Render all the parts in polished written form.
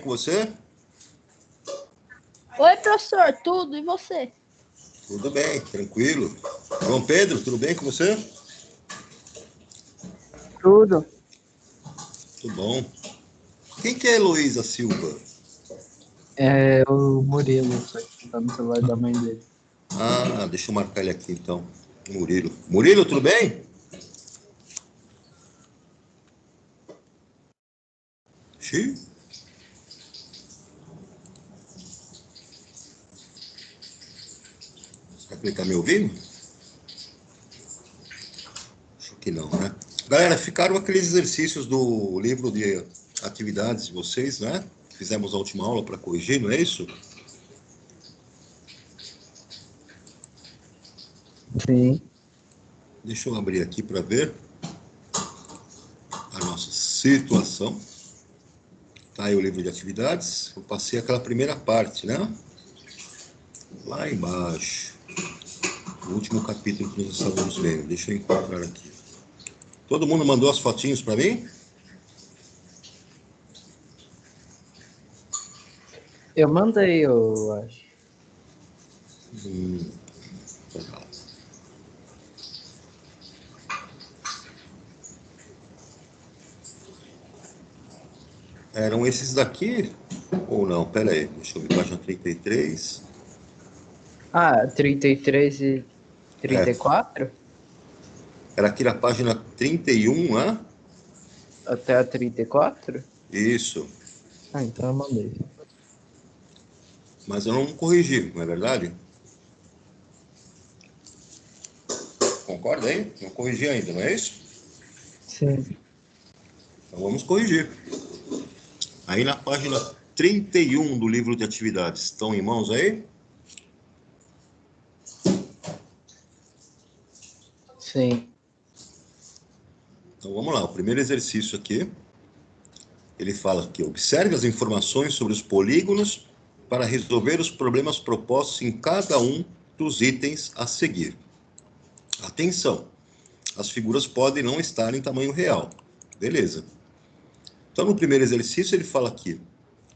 Com você? Oi, professor, tudo, e você? Tudo bem, tranquilo. João Pedro, tudo bem com você? Tudo. Tudo bom. Quem que é Heloísa Silva? É o Murilo, só que tá no celular da mãe dele. Ah, deixa eu marcar ele aqui então. Murilo. Murilo, tudo bem? Xiii. Será que ele tá me ouvindo? Acho que não, né? Galera, ficaram aqueles exercícios do livro de atividades de vocês, né? Fizemos a última aula para corrigir, não é isso? Sim. Deixa eu abrir aqui para ver a nossa situação. Tá aí o livro de atividades. Eu passei aquela primeira parte, né? Lá embaixo. O último capítulo que nós estávamos vendo. Deixa eu encontrar aqui. Todo mundo mandou as fotinhos para mim? Eu mandei, eu acho. Legal. Eram esses daqui? Ou não? Pera aí. Deixa eu ver. Página 33. Ah, 33 e 34? Era aqui na página 31, né? Até a 34? Isso. Ah, então eu mandei. Mas eu não corrigi, não é verdade? Concorda aí? Não corrigi ainda, não é isso? Sim. Então vamos corrigir. Aí na página 31 do livro de atividades. Estão em mãos aí? Sim. Então vamos lá. O primeiro exercício aqui. Ele fala que observe as informações sobre os polígonos para resolver os problemas propostos em cada um dos itens a seguir. Atenção, as figuras podem não estar em tamanho real. Beleza. Então, no primeiro exercício, ele fala aqui,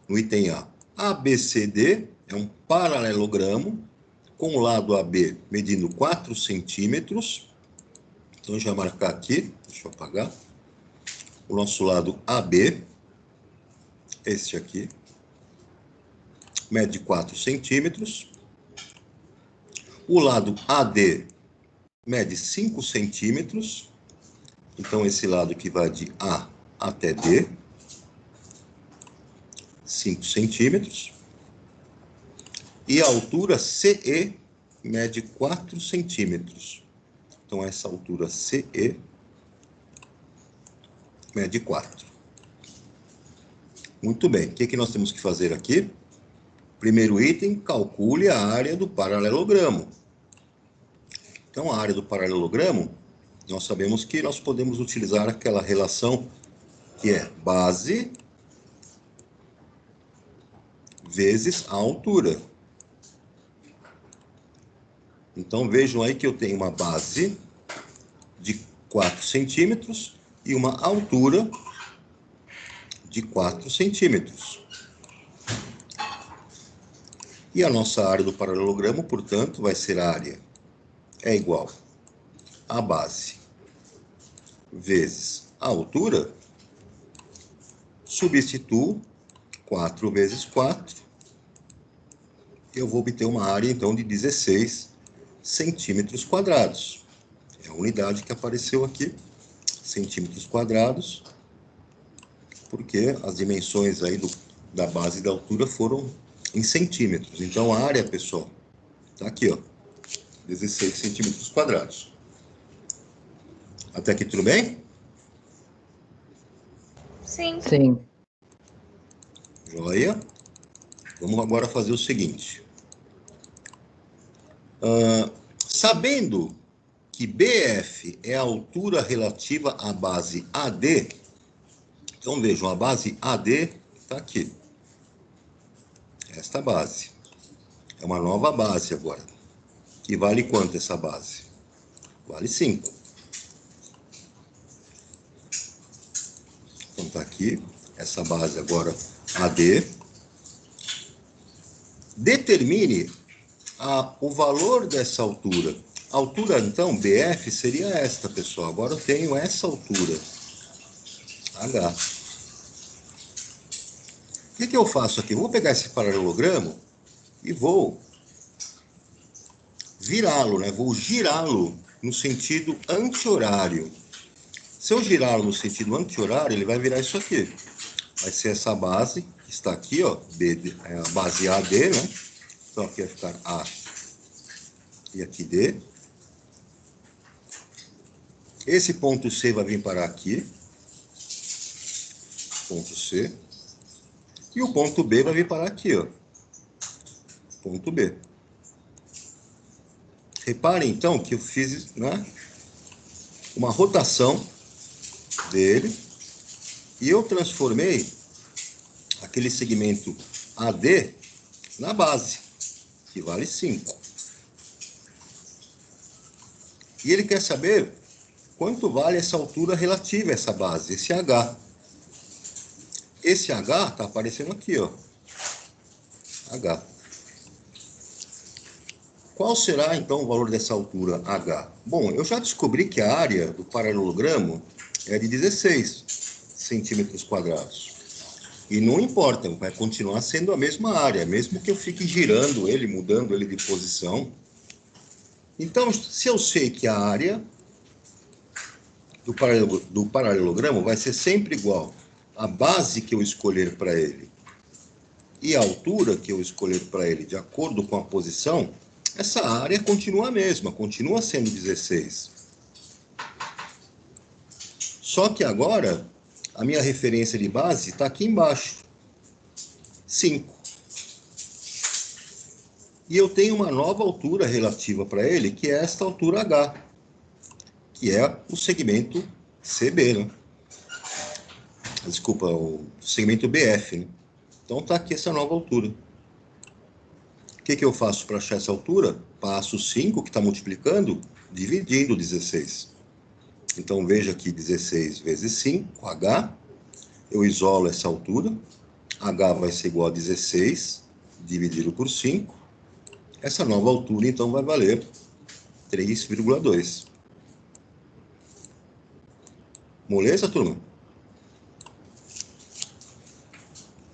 no item A, ABCD é um paralelogramo com o lado AB medindo 4 centímetros. Então, já marcar aqui, deixa eu apagar. O nosso lado AB, este aqui, mede 4 centímetros. O lado AD mede 5 centímetros. Então, esse lado que vai de A até D, 5 centímetros. E a altura CE mede 4 centímetros. Então, essa altura CE mede 4. Muito bem. O que nós temos que fazer aqui? Primeiro item, calcule a área do paralelogramo. Então, a área do paralelogramo, nós sabemos que nós podemos utilizar aquela relação que é base vezes a altura. Então, vejam aí que eu tenho uma base de 4 centímetros e uma altura de 4 centímetros. E a nossa área do paralelogramo, portanto, vai ser a área é igual a base vezes a altura. Substituo 4 vezes 4. Eu vou obter uma área, então, de 16 centímetros quadrados. É a unidade que apareceu aqui, centímetros quadrados, porque as dimensões aí da base e da altura foram em centímetros. Então, a área, pessoal, está aqui, ó, 16 centímetros quadrados. Até aqui tudo bem? Sim. Sim. Joia. Vamos agora fazer o seguinte. Sabendo que BF é a altura relativa à base AD, então vejam, a base AD está aqui. Esta base. É uma nova base agora. Que vale quanto essa base? Vale 5. Então está aqui. essa base agora AD. Determine o valor dessa altura. A altura, então, BF seria esta, pessoal. Agora eu tenho essa altura, H. O que eu faço aqui? Vou pegar esse paralelogramo e vou virá-lo, né? Vou girá-lo no sentido anti-horário. Se eu girá-lo no sentido anti-horário, ele vai virar isso aqui. Vai ser essa base, que está aqui, ó, a base AD, né? Então aqui vai ficar A e aqui D. Esse ponto C vai vir parar aqui. Ponto C. E o ponto B vai vir parar aqui, ó. Ponto B. Reparem, então, que eu fiz, né, uma rotação dele e eu transformei aquele segmento AD na base, que vale 5. E ele quer saber quanto vale essa altura relativa a essa base, esse H. Esse H está aparecendo aqui, ó. H. Qual será, então, o valor dessa altura H? Bom, eu já descobri que a área do paralelogramo é de 16 centímetros quadrados. E não importa, vai continuar sendo a mesma área, mesmo que eu fique girando ele, mudando ele de posição. Então, se eu sei que a área do paralelogramo vai ser sempre igual à base que eu escolher para ele e a altura que eu escolher para ele, de acordo com a posição, essa área continua a mesma, continua sendo 16. Só que agora, a minha referência de base está aqui embaixo, 5. E eu tenho uma nova altura relativa para ele, que é esta altura H, que é o segmento CB, né? Desculpa, o segmento BF, né? Então está aqui essa nova altura. O que eu faço para achar essa altura? Passo 5, que está multiplicando, dividindo 16. Então veja aqui 16 vezes 5, H. Eu isolo essa altura. H vai ser igual a 16, dividido por 5. Essa nova altura, então, vai valer 3,2. Moleza, turma?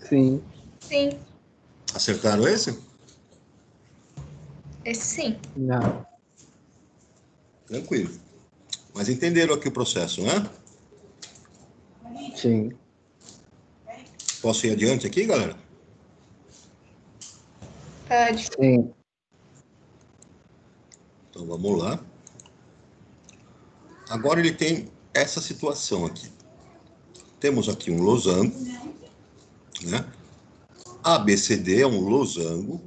Sim. Sim. Acertaram esse? Esse sim. Não. Tranquilo. Mas entenderam aqui o processo, né? Sim. Posso ir adiante aqui, galera? Pode. Sim. Então, vamos lá. Agora ele tem essa situação aqui. Temos aqui um losango, né? ABCD é um losango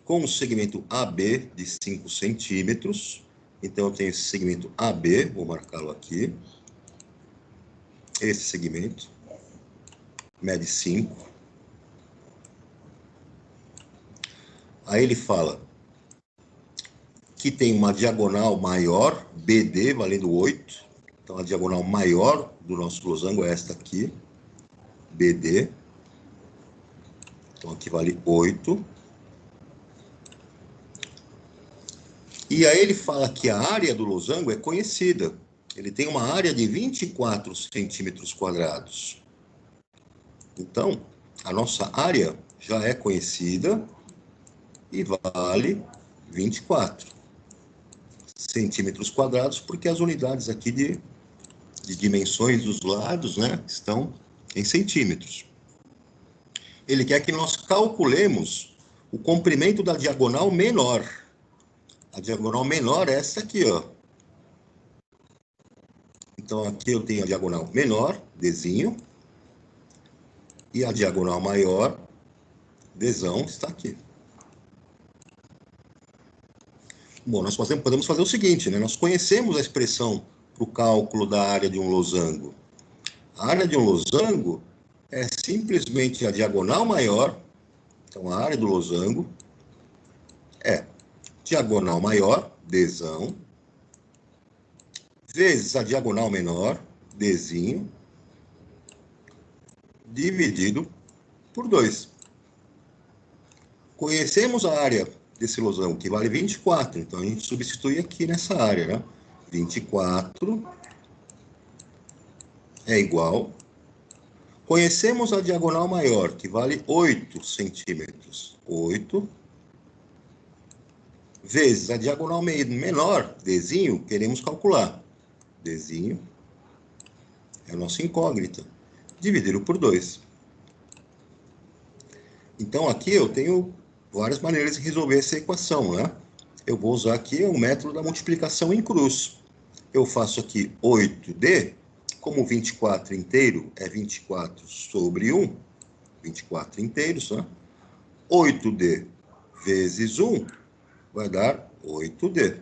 com um segmento AB de 5 centímetros. Então, eu tenho esse segmento AB, vou marcá-lo aqui. Esse segmento mede 5. Aí ele fala que tem uma diagonal maior, BD, valendo 8. Então, a diagonal maior do nosso losango é esta aqui, BD. Então, aqui vale 8. E aí ele fala que a área do losango é conhecida. Ele tem uma área de 24 centímetros quadrados. Então, a nossa área já é conhecida e vale 24 centímetros quadrados, porque as unidades aqui de dimensões dos lados, né, estão em centímetros. Ele quer que nós calculemos o comprimento da diagonal menor. A diagonal menor é essa aqui, ó. Então, aqui eu tenho a diagonal menor, Dzinho, e a diagonal maior, Dzão, está aqui. Bom, nós podemos fazer o seguinte, né? Nós conhecemos a expressão para o cálculo da área de um losango. A área de um losango é simplesmente a diagonal maior, então a área do losango é diagonal maior, Dzão, vezes a diagonal menor, Dzinho, dividido por 2. Conhecemos a área desse losango, que vale 24. Então, a gente substitui aqui nessa área, né? 24 é igual. Conhecemos a diagonal maior, que vale 8 centímetros. 8 vezes a diagonal menor, Dzinho, queremos calcular. Dzinho é a nossa incógnita. Dividido por 2. Então, aqui eu tenho várias maneiras de resolver essa equação, né? Eu vou usar aqui o método da multiplicação em cruz. Eu faço aqui 8D, como 24 inteiro é 24 sobre 1, 24 inteiros, né? 8D vezes 1 vai dar 8D.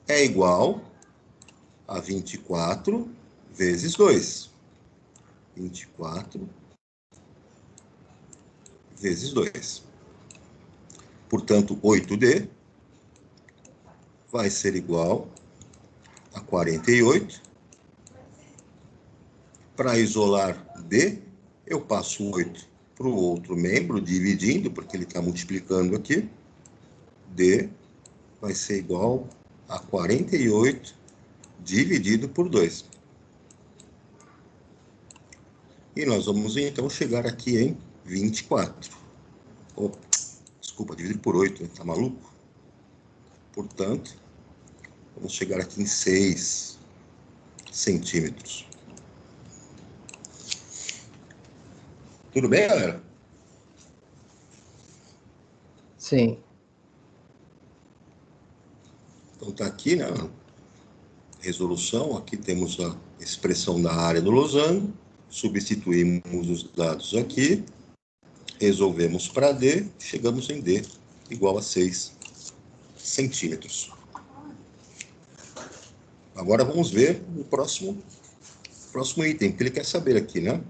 É igual a 24 vezes 2. 24 vezes 2. Portanto, 8D vai ser igual a 48. Para isolar D, eu passo 8 para o outro membro, dividindo, porque ele está multiplicando aqui. D vai ser igual a 48 dividido por 2. E nós vamos, então, chegar aqui em 24. Oh, desculpa, dividido por 8, tá maluco? Portanto, vamos chegar aqui em 6 centímetros. Tudo bem, galera? Sim. Então, tá aqui, né? Resolução. Aqui temos a expressão da área do losango. Substituímos os dados aqui. Resolvemos para D. Chegamos em D igual a 6 centímetros. Agora vamos ver o próximo item que ele quer saber aqui, né?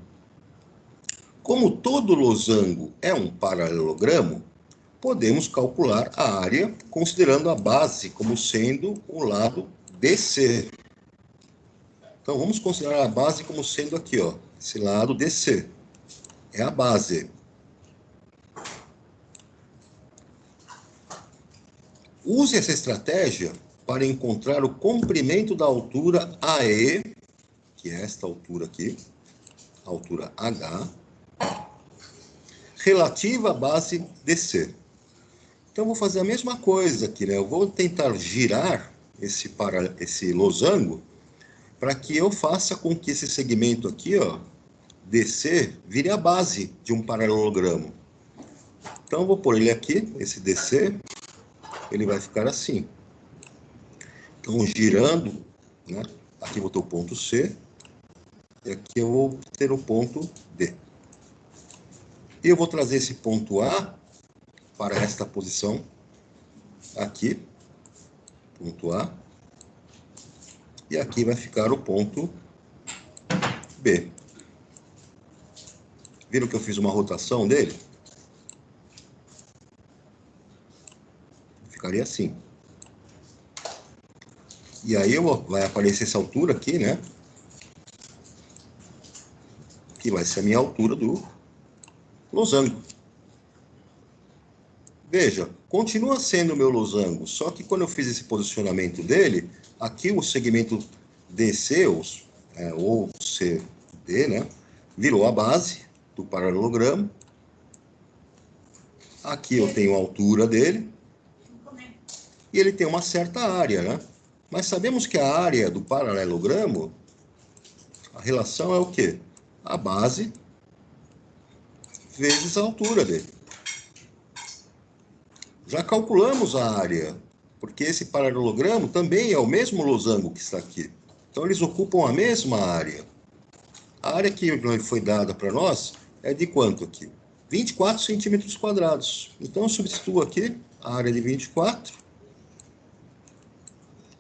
Como todo losango é um paralelogramo, podemos calcular a área considerando a base como sendo o lado DC. Então, vamos considerar a base como sendo aqui, ó, esse lado DC. É a base. Use essa estratégia para encontrar o comprimento da altura AE, que é esta altura aqui, a altura H, relativa à base DC. Então, eu vou fazer a mesma coisa aqui, né? Eu vou tentar girar esse losango para que eu faça com que esse segmento aqui, ó, DC, vire a base de um paralelogramo. Então, eu vou pôr ele aqui, esse DC, ele vai ficar assim. Então, girando, né? Aqui eu vou ter o ponto C, e aqui eu vou ter o ponto D. E eu vou trazer esse ponto A para esta posição aqui, ponto A, e aqui vai ficar o ponto B. Viram que eu fiz uma rotação dele? Ficaria assim. E aí vai aparecer essa altura aqui, né? Que vai ser a minha altura do losango. Veja, continua sendo o meu losango, só que quando eu fiz esse posicionamento dele, aqui o segmento DC, ou CD, né? Virou a base do paralelogramo. Aqui eu tenho a altura dele. E ele tem uma certa área, né? Mas sabemos que a área do paralelogramo, a relação é o quê? A base vezes a altura dele. Já calculamos a área, porque esse paralelogramo também é o mesmo losango que está aqui. Então, eles ocupam a mesma área. A área que foi dada para nós é de quanto aqui? 24 centímetros quadrados. Então, eu substituo aqui a área de 24.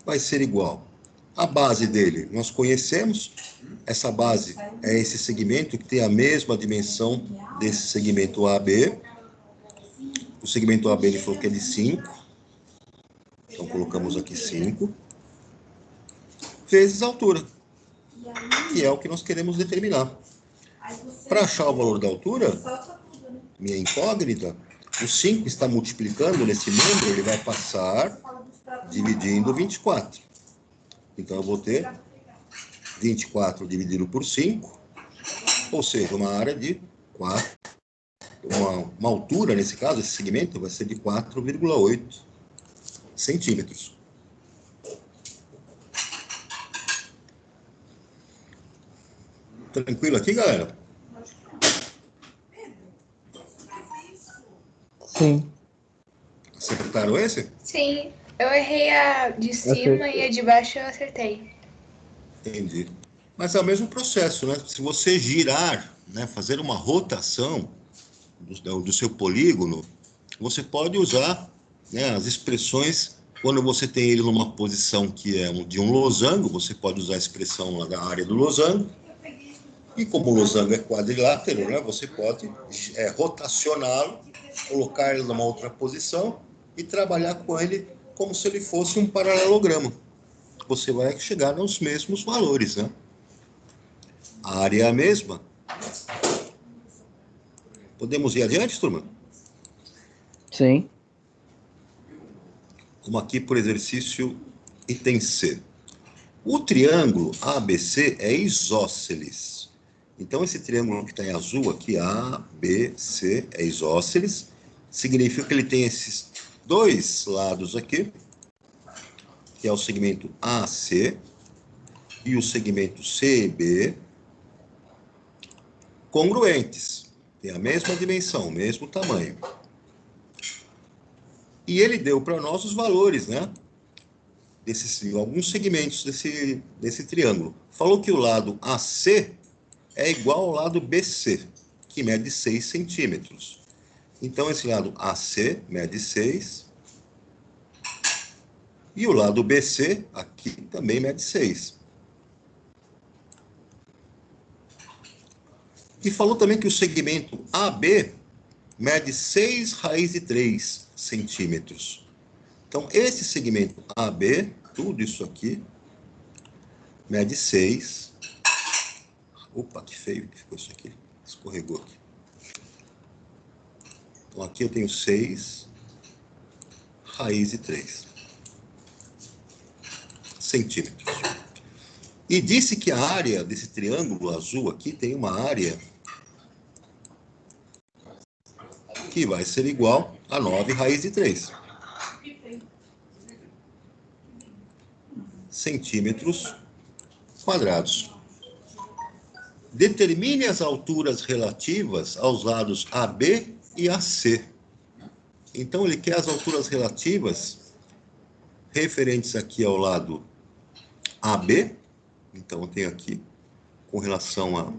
Vai ser igual. A base dele, nós conhecemos. Essa base é esse segmento que tem a mesma dimensão desse segmento AB. O segmento AB ele falou que é de 5. Então, colocamos aqui 5. Vezes a altura. que é o que nós queremos determinar. Para achar o valor da altura, minha incógnita, o 5 está multiplicando nesse número, ele vai passar dividindo 24. Então, eu vou ter 24 dividido por 5, ou seja, uma área de 4, uma altura, nesse caso, esse segmento vai ser de 4,8 centímetros. Tranquilo aqui, galera? Sim. Acertaram esse? Sim, eu errei a de cima e a de baixo eu acertei. Entendi. Mas é o mesmo processo, né? Se você girar, né, fazer uma rotação do seu polígono, você pode usar, né, as expressões. Quando você tem ele numa posição que é de um losango, você pode usar a expressão lá da área do losango. E como o losango é quadrilátero, né, você pode rotacioná-lo, colocar ele numa outra posição e trabalhar com ele como se ele fosse um paralelogramo. Você vai chegar nos mesmos valores, né? A área é a mesma. Podemos ir adiante, turma? Sim. Como aqui por exercício item C. O triângulo ABC é isósceles. Então, esse triângulo que está em azul aqui, ABC, é isósceles. Significa que ele tem esses dois lados aqui, que é o segmento AC e o segmento CB, congruentes. Tem a mesma dimensão, o mesmo tamanho. E ele deu para nós os valores, né? Alguns segmentos desse triângulo. Falou que o lado AC é igual ao lado BC, que mede 6 centímetros. Então, esse lado AC mede 6. E o lado BC, aqui, também mede 6. E falou também que o segmento AB mede 6 raiz de 3 centímetros. Então, esse segmento AB, tudo isso aqui, mede 6. Opa, que feio que ficou isso aqui. Escorregou aqui. Então, aqui eu tenho 6 raiz de 3 centímetros. E disse que a área desse triângulo azul aqui tem uma área que vai ser igual a 9 raiz de 3 centímetros quadrados. Determine as alturas relativas aos lados AB e AC. Então, ele quer as alturas relativas referentes aqui ao lado AB. Então, eu tenho aqui, com relação a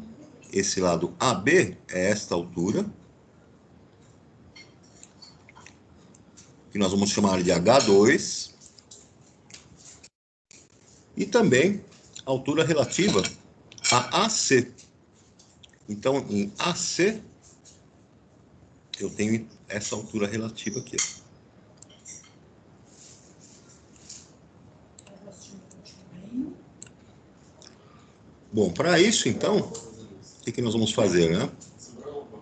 esse lado AB, é esta altura, que nós vamos chamar de H2. E também a altura relativa a AC. Então, em AC, eu tenho essa altura relativa aqui. Bom, para isso, então, o que nós vamos fazer, né?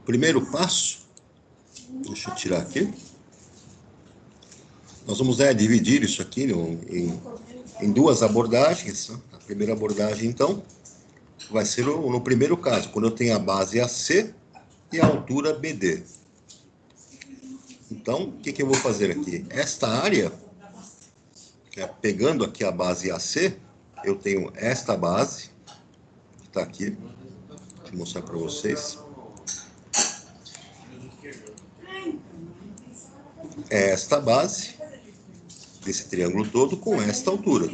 Primeiro passo, deixa eu tirar aqui. Nós vamos dividir isso aqui em duas abordagens. Né? A primeira abordagem, então, vai ser no primeiro caso, quando eu tenho a base AC e a altura BD. Então, o que eu vou fazer aqui? Esta área, pegando aqui a base AC, eu tenho esta base, que está aqui, deixa eu mostrar para vocês. É esta base desse triângulo todo com esta altura.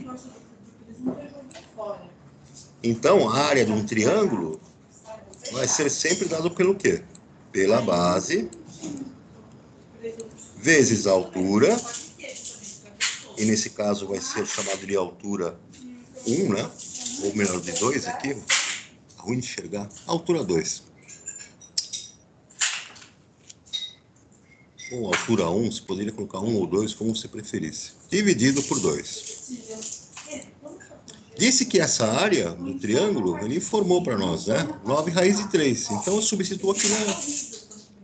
Então, a área de um triângulo vai ser sempre dado pelo quê? Pela base vezes a altura, e nesse caso vai ser chamado de altura 1, né? Ou melhor, de 2 aqui, ruim de enxergar, altura 2. Ou altura 1, você poderia colocar 1 ou 2, como você preferisse. Dividido por 2. Disse que essa área do triângulo, ele informou para nós, né? 9 raiz de 3. Então, eu substituo aqui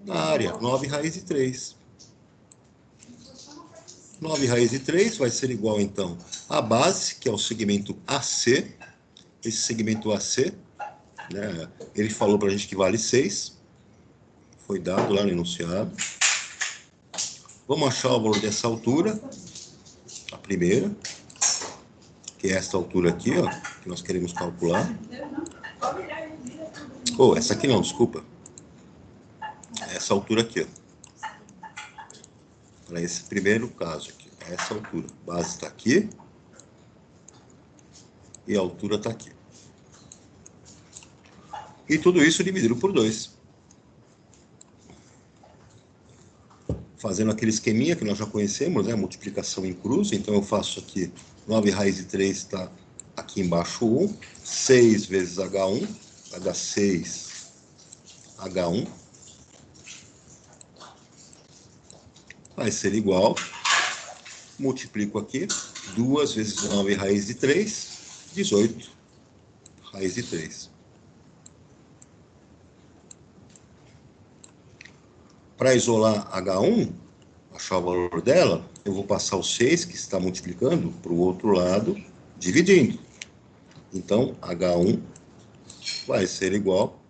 na área, 9 raiz de 3. 9 raiz de 3 vai ser igual, então, à base, que é o segmento AC. Esse segmento AC, né, ele falou para a gente que vale 6. Foi dado lá no enunciado. Vamos achar o valor dessa altura, a primeira, que é esta altura aqui, ó, que nós queremos calcular. Essa aqui não, desculpa. Essa altura aqui, ó. Para esse primeiro caso aqui, essa altura. A base está aqui e a altura está aqui. E tudo isso dividido por 2. Fazendo aquele esqueminha que nós já conhecemos, né? Multiplicação em cruz. Então, eu faço aqui 9 raiz de 3 está aqui embaixo 1. 6 vezes H1 vai dar 6 H1. Vai ser igual. Multiplico aqui. 2 vezes 9 raiz de 3, 18 raiz de 3. Para isolar H1, achar o valor dela, eu vou passar o 6, que está multiplicando, para o outro lado, dividindo. Então, H1 vai ser igual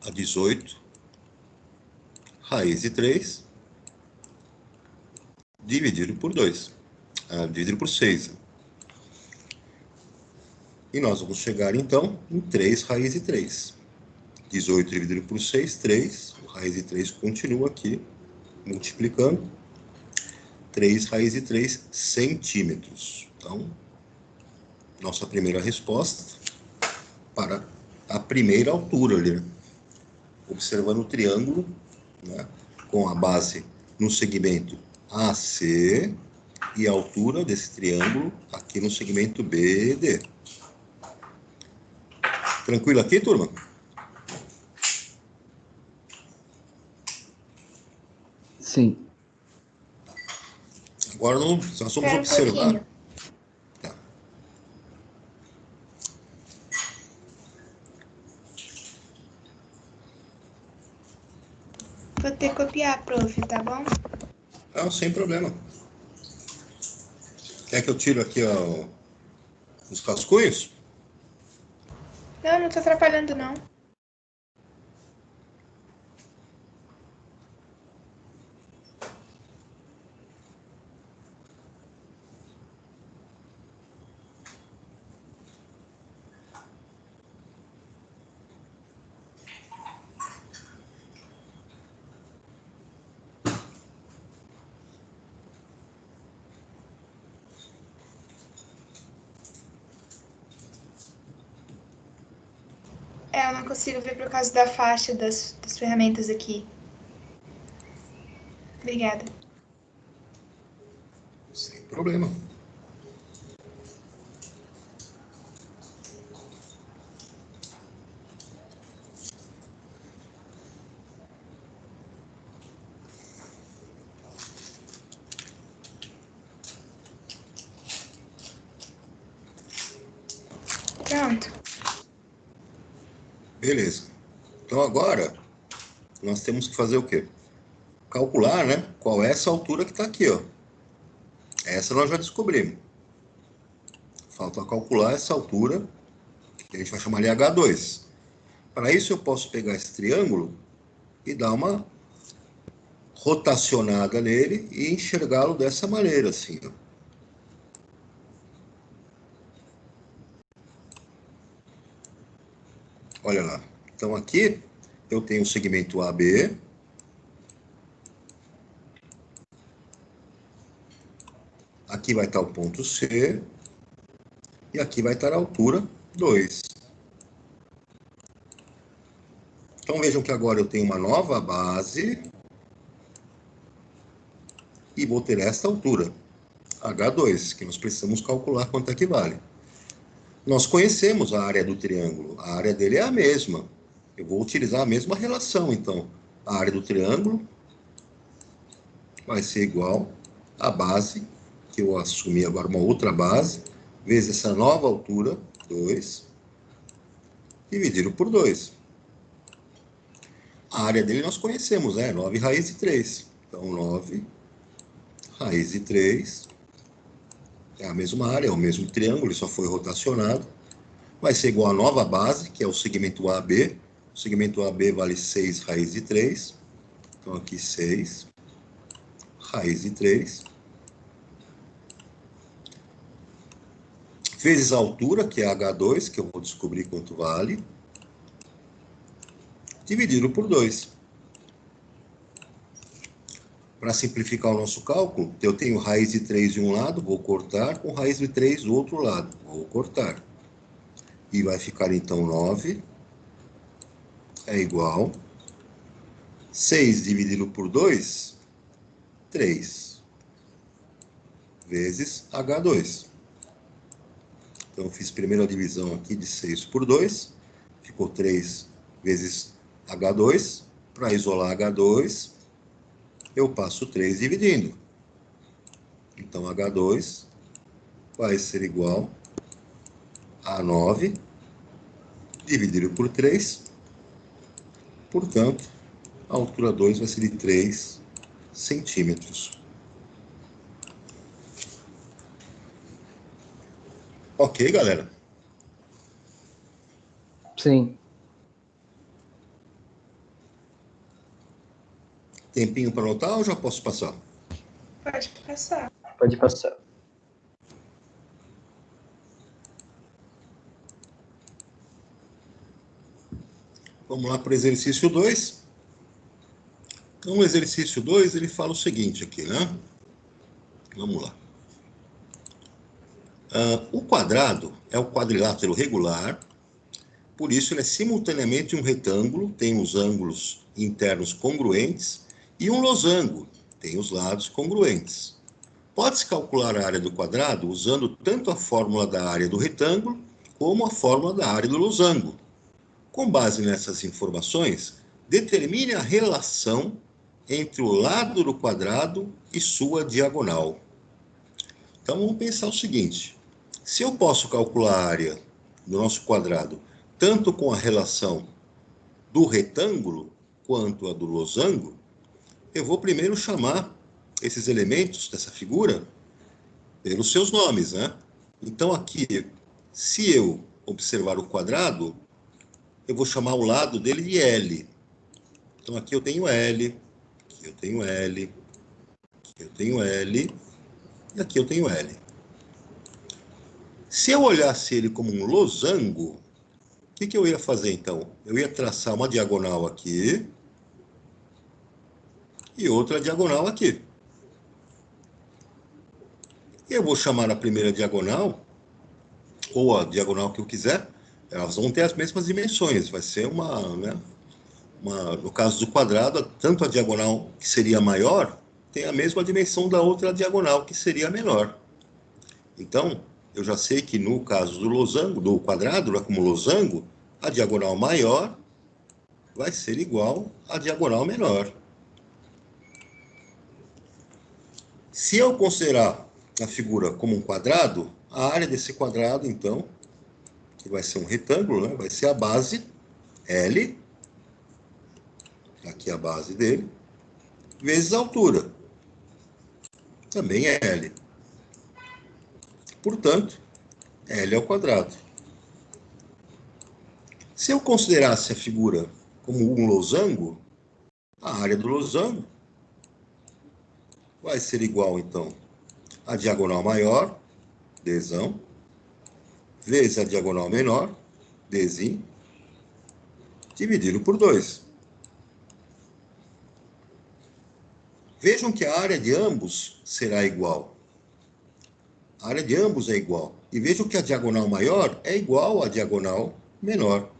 a 18 raiz de 3 dividido por 2. Dividido por 6. E nós vamos chegar, então, em 3 raiz de 3. 18 dividido por 6, 3. A raiz de 3 continua aqui, multiplicando. 3 raiz de 3 centímetros. Então, nossa primeira resposta para a primeira altura ali, né? Observando o triângulo, né, com a base no segmento AC e a altura desse triângulo aqui no segmento BD. Tranquilo aqui, turma? Sim. Agora nós vamos observar. Tá. Vou ter que copiar, prof, tá bom? Não, sem problema. Quer que eu tire aqui, ó, os cascunhos? Não, não tô atrapalhando, não. Eu não consigo ver por causa da faixa das ferramentas aqui. Obrigada. Sem problema. Pronto. Beleza. Então agora nós temos que fazer o quê? Calcular, né? Qual é essa altura que está aqui, ó. Essa nós já descobrimos. Falta calcular essa altura, que a gente vai chamar de H2. Para isso eu posso pegar esse triângulo e dar uma rotacionada nele e enxergá-lo dessa maneira, assim, ó. Olha lá. Então aqui eu tenho o segmento AB. Aqui vai estar o ponto C. E aqui vai estar a altura 2. Então vejam que agora eu tenho uma nova base. E vou ter esta altura, H2, que nós precisamos calcular quanto é que vale. Nós conhecemos a área do triângulo. A área dele é a mesma. Eu vou utilizar a mesma relação, então. A área do triângulo vai ser igual à base, que eu assumi agora uma outra base, vezes essa nova altura, 2, dividido por 2. A área dele nós conhecemos, né? 9 raiz de 3. Então, 9 raiz de 3 é a mesma área, é o mesmo triângulo, ele só foi rotacionado. Vai ser igual a nova base, que é o segmento AB. O segmento AB vale 6 raiz de 3. Então, aqui 6 raiz de 3. Vezes a altura, que é H2, que eu vou descobrir quanto vale, dividido por 2. Para simplificar o nosso cálculo, eu tenho raiz de 3 de um lado, vou cortar, com raiz de 3 do outro lado, vou cortar. E vai ficar, então, 9 é igual 6 dividido por 2, 3, vezes H2. Então, eu fiz primeiro a divisão aqui de 6 por 2, ficou 3 vezes H2. Para isolar H2, eu passo 3 dividindo. Então, H2 vai ser igual a 9 dividido por 3. Portanto, a altura 2 vai ser de 3 centímetros. Ok, galera? Sim. Tempinho para anotar ou já posso passar? Pode passar. Pode passar. Vamos lá para o exercício 2. Então, o exercício 2, ele fala o seguinte aqui, né? Vamos lá. O quadrado é o quadrilátero regular, por isso ele é simultaneamente um retângulo, tem os ângulos internos congruentes, e um losango, tem os lados congruentes. Pode-se calcular a área do quadrado usando tanto a fórmula da área do retângulo, como a fórmula da área do losango. Com base nessas informações, determine a relação entre o lado do quadrado e sua diagonal. Então, vamos pensar o seguinte. Se eu posso calcular a área do nosso quadrado tanto com a relação do retângulo quanto a do losango, eu vou primeiro chamar esses elementos dessa figura pelos seus nomes, né? Então, aqui, se eu observar o quadrado, eu vou chamar o lado dele de L. Então, aqui eu tenho L, aqui eu tenho L, aqui eu tenho L, e aqui eu tenho L. Se eu olhasse ele como um losango, o que eu ia fazer, então? Eu ia traçar uma diagonal aqui e outra diagonal aqui. Eu vou chamar a primeira diagonal, ou a diagonal que eu quiser, elas vão ter as mesmas dimensões. Vai ser no caso do quadrado, tanto a diagonal que seria maior, tem a mesma dimensão da outra diagonal, que seria menor. Então, eu já sei que no caso do losango, do quadrado, né, como losango, a diagonal maior vai ser igual à diagonal menor. Se eu considerar a figura como um quadrado, a área desse quadrado, então, que vai ser um retângulo, né, vai ser a base L, aqui a base dele, vezes a altura, também é L. Portanto, L ao quadrado. Se eu considerasse a figura como um losango, a área do losango vai ser igual, então, à diagonal maior, Dzão, vezes a diagonal menor, Dzinho, dividido por 2. Vejam que a área de ambos será igual. A área de ambos é igual. E vejam que a diagonal maior é igual à diagonal menor.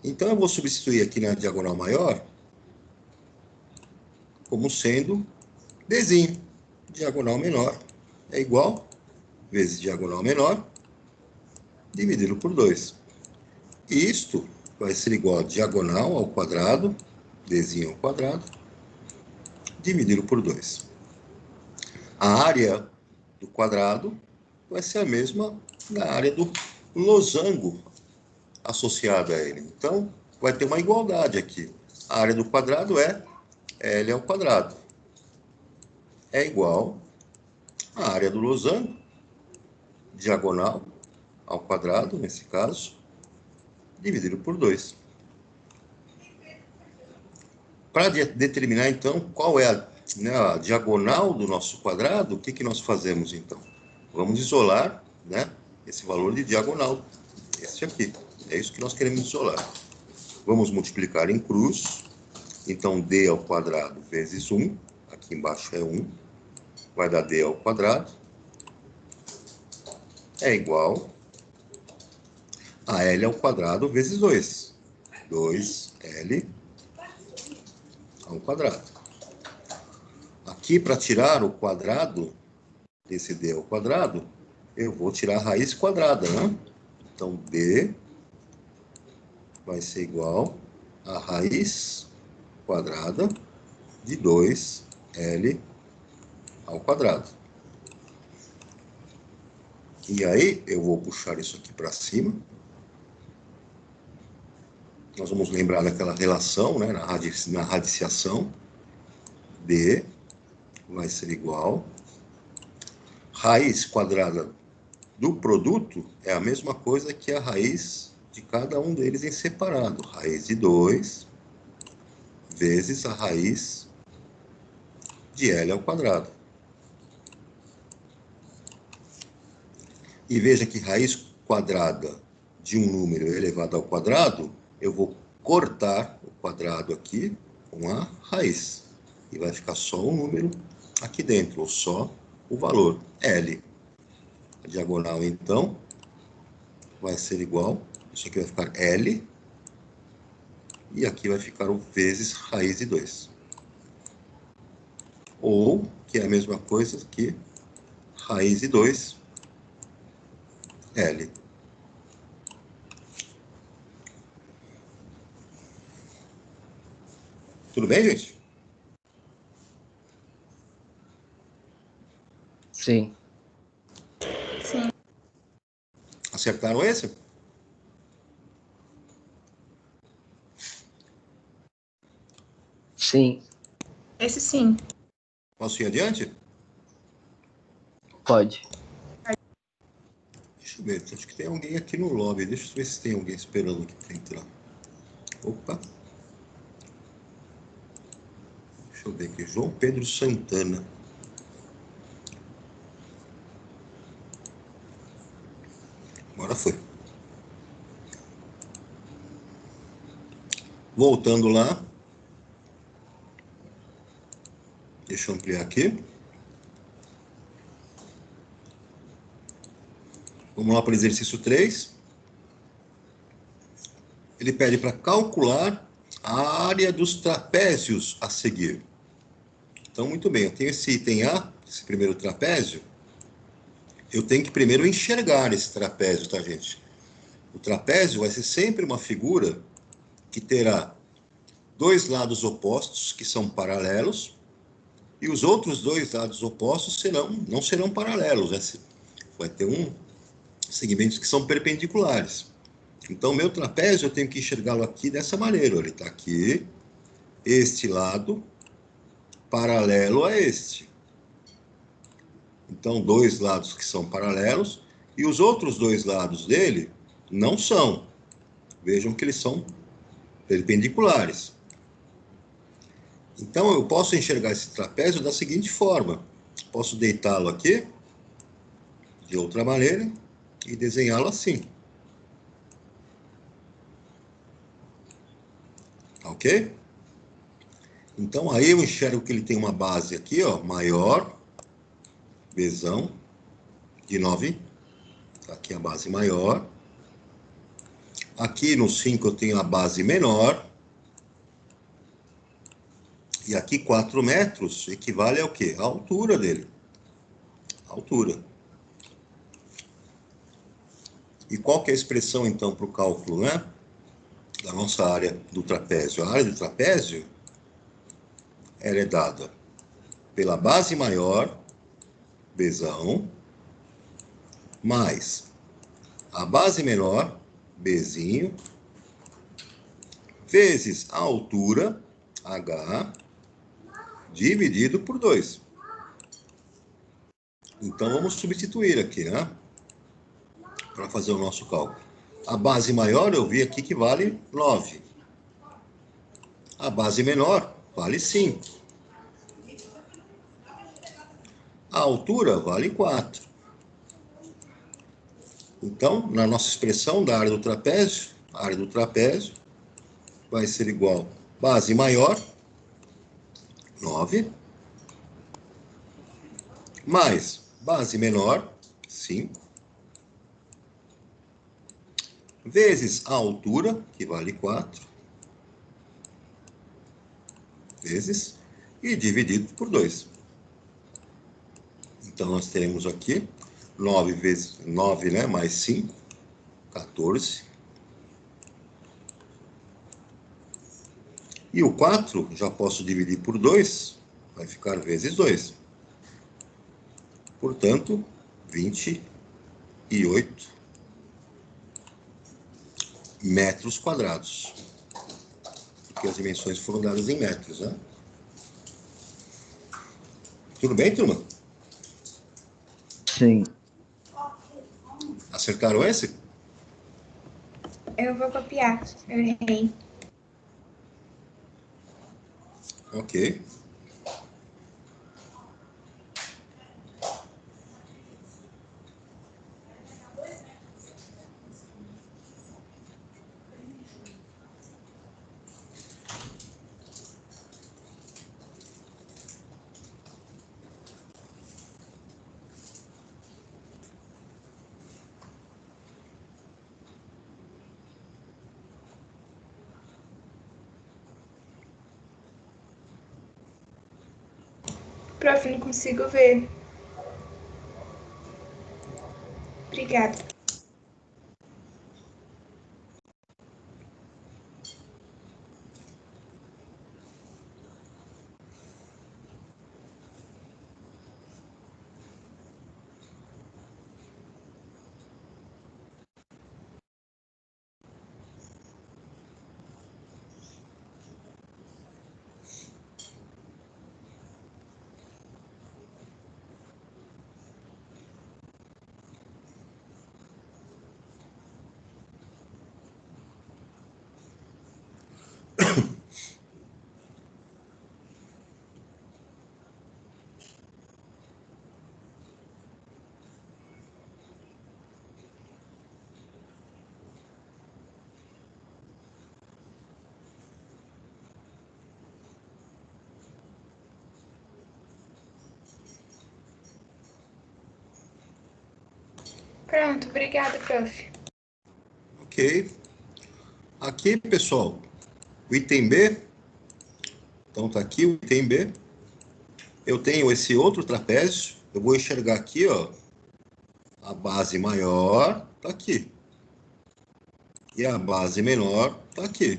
Então, eu vou substituir aqui na diagonal maior como sendo Dzinho. Diagonal menor é igual, vezes diagonal menor, dividido por 2. E isto vai ser igual a diagonal ao quadrado, Dzinho ao quadrado, dividido por 2. A área do quadrado vai ser a mesma da área do losango associada a ele. Então, vai ter uma igualdade aqui. A área do quadrado é L ao quadrado. É igual à área do losango, diagonal ao quadrado, nesse caso, dividido por 2. Para determinar, então, qual é a diagonal do nosso quadrado, o que nós fazemos, então? Vamos isolar, né, esse valor de diagonal, esse aqui. É isso que nós queremos isolar. Vamos multiplicar em cruz. Então, d ao quadrado vezes 1. Aqui embaixo é 1. Vai dar d ao quadrado. É igual a L ao quadrado vezes 2. 2L ao quadrado. Aqui, para tirar o quadrado desse d ao quadrado, eu vou tirar a raiz quadrada, né? Então, d vai ser igual a raiz quadrada de 2L ao quadrado. E aí, eu vou puxar isso aqui para cima. Nós vamos lembrar daquela relação, né, na radiciação. D vai ser igual. Raiz quadrada do produto é a mesma coisa que a raiz de cada um deles em separado. Raiz de 2 vezes a raiz de L ao quadrado. E veja que raiz quadrada de um número elevado ao quadrado, eu vou cortar o quadrado aqui com a raiz. E vai ficar só um número aqui dentro, ou só o valor, L. A diagonal, então, vai ser igual, isso aqui vai ficar L, e aqui vai ficar o vezes raiz de 2. Ou, que é a mesma coisa que raiz de 2, L. Tudo bem, gente? Sim. Sim. Acertaram esse? Sim. Esse sim. Posso ir adiante? Pode. Deixa eu ver, acho que tem alguém aqui no lobby. Deixa eu ver se tem alguém esperando aqui para entrar. Opa. Deixa eu ver aqui. João Pedro Santana. Agora foi. Voltando lá. Deixa eu ampliar aqui. Vamos lá para o exercício 3. Ele pede para calcular a área dos trapézios a seguir. Então, muito bem, eu tenho esse item A, esse primeiro trapézio. Eu tenho que primeiro enxergar esse trapézio, tá, gente? O trapézio vai ser sempre uma figura que terá dois lados opostos, que são paralelos, e os outros dois lados opostos não serão paralelos, né? Vai ter segmentos que são perpendiculares. Então, meu trapézio, eu tenho que enxergá-lo aqui dessa maneira. Ele está aqui, este lado, paralelo a este. Então, dois lados que são paralelos, e os outros dois lados dele não são. Vejam que eles são perpendiculares. Então, eu posso enxergar esse trapézio da seguinte forma. Posso deitá-lo aqui, de outra maneira, e desenhá-lo assim. Ok? Então, aí eu enxergo que ele tem uma base aqui, ó, maior, Bzão, de 9. Aqui a base maior. Aqui no 5 eu tenho a base menor. E aqui 4 metros equivale ao quê? A altura dele. A altura. E qual que é a expressão, então, para o cálculo, né? Da nossa área do trapézio? A área do trapézio, ela é dada pela base maior, Bzão, mais a base menor, Bzinho, vezes a altura, H, dividido por 2. Então, vamos substituir aqui, né? Para fazer o nosso cálculo. A base maior, eu vi aqui que vale 9. A base menor vale 5. A altura vale 4. Então, na nossa expressão da área do trapézio, a área do trapézio vai ser igual a base maior, 9, mais base menor, 5, vezes a altura, que vale 4, vezes, e dividido por 2. Então, nós teremos aqui 9 vezes 9, né, mais 5, 14. E o 4, já posso dividir por 2, vai ficar vezes 2. Portanto, 28 metros quadrados. Porque as dimensões foram dadas em metros, né? Tudo bem, turma? Sim. Acertaram esse? Eu vou copiar. Eu errei. Ok. Prof, não consigo ver. Obrigada. Pronto, obrigada, prof. Ok. Aqui, pessoal, o item B. Então, tá aqui o item B. Eu tenho esse outro trapézio. Eu vou enxergar aqui, ó. A base maior tá aqui. E a base menor tá aqui.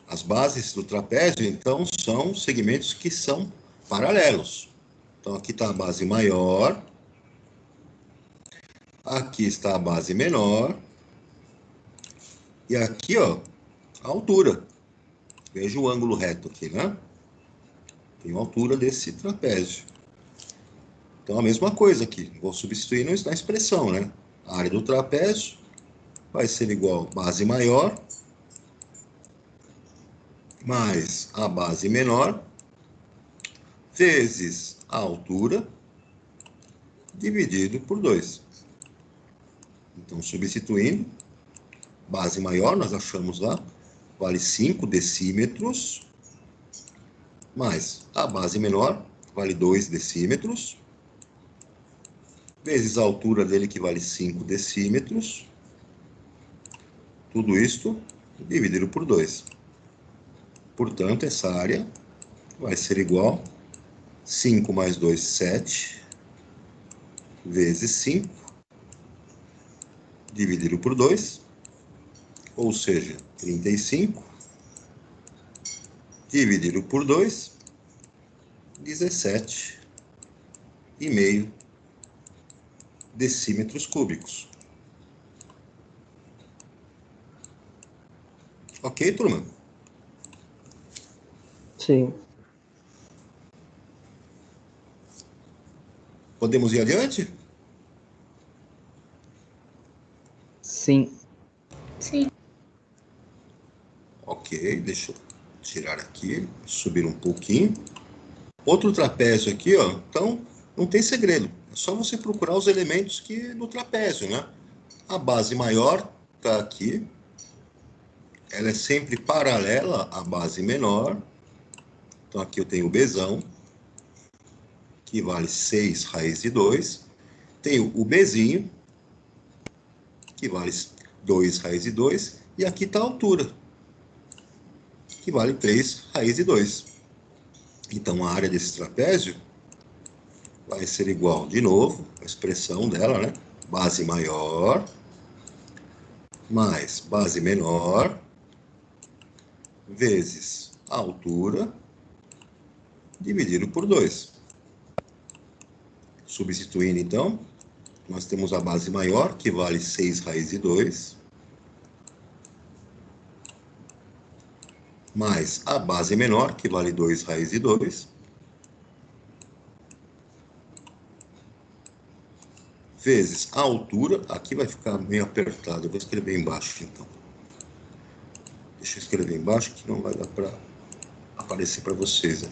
As bases do trapézio, então, são segmentos que são paralelos. Então, aqui está a base maior. Aqui está a base menor. E aqui, ó, a altura. Veja o ângulo reto aqui, né? Tem a altura desse trapézio. Então, a mesma coisa aqui. Vou substituir na expressão, né? A área do trapézio vai ser igual a base maior mais a base menor vezes a altura dividido por 2. Então, substituindo, base maior, nós achamos lá, vale 5 decímetros, mais a base menor, vale 2 decímetros, vezes a altura dele, que vale 5 decímetros, tudo isto dividido por 2. Portanto, essa área vai ser igual a 5 mais 2, 7, vezes 5, dividido por 2, ou seja, 35, dividido por 2, 17,5 decímetros cúbicos. Ok, turma? Sim. Podemos ir adiante? Sim. Sim. Ok, deixa eu tirar aqui, subir um pouquinho. Outro trapézio aqui, ó. Então, não tem segredo. É só você procurar os elementos que no trapézio, né? A base maior está aqui. Ela é sempre paralela à base menor. Então, aqui eu tenho o Bzão, que vale 6 raiz de 2. Tenho o Bzinho, que vale 2 raiz de 2. E aqui está a altura, que vale 3 raiz de 2. Então, a área desse trapézio vai ser igual, de novo, a expressão dela, né? Base maior mais base menor vezes a altura dividido por 2. Substituindo, então, nós temos a base maior, que vale 6 raiz de 2, mais a base menor, que vale 2 raiz de 2, vezes a altura. Aqui vai ficar meio apertado, eu vou escrever embaixo, então. Deixa eu escrever embaixo, que não vai dar para aparecer para vocês. Né?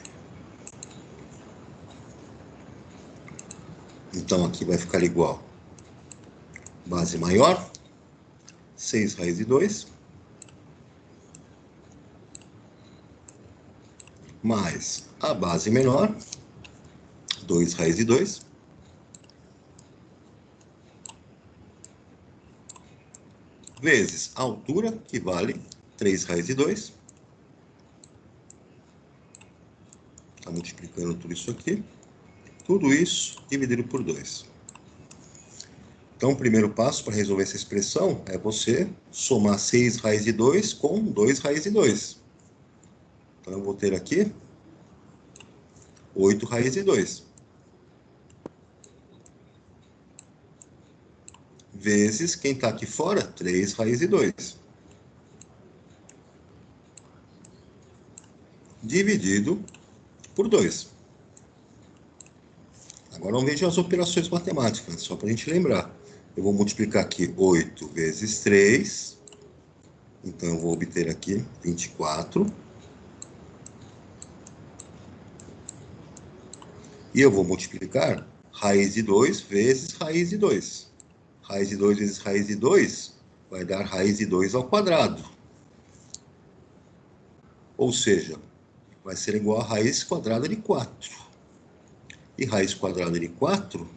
Então, aqui vai ficar igual. Base maior, 6 raiz de 2, mais a base menor, 2 raiz de 2, vezes a altura, que vale 3 raiz de 2. Está multiplicando tudo isso aqui. Tudo isso dividido por 2. Então, o primeiro passo para resolver essa expressão é você somar 6 raiz de 2 com 2 raiz de 2. Então, eu vou ter aqui 8 raiz de 2. Vezes, quem está aqui fora, 3 raiz de 2. Dividido por 2. Agora vamos ver as operações matemáticas, só para a gente lembrar. Eu vou multiplicar aqui 8 vezes 3. Então, eu vou obter aqui 24. E eu vou multiplicar raiz de 2 vezes raiz de 2. Raiz de 2 vezes raiz de 2 vai dar raiz de 2 ao quadrado. Ou seja, vai ser igual a raiz quadrada de 4. E raiz quadrada de 4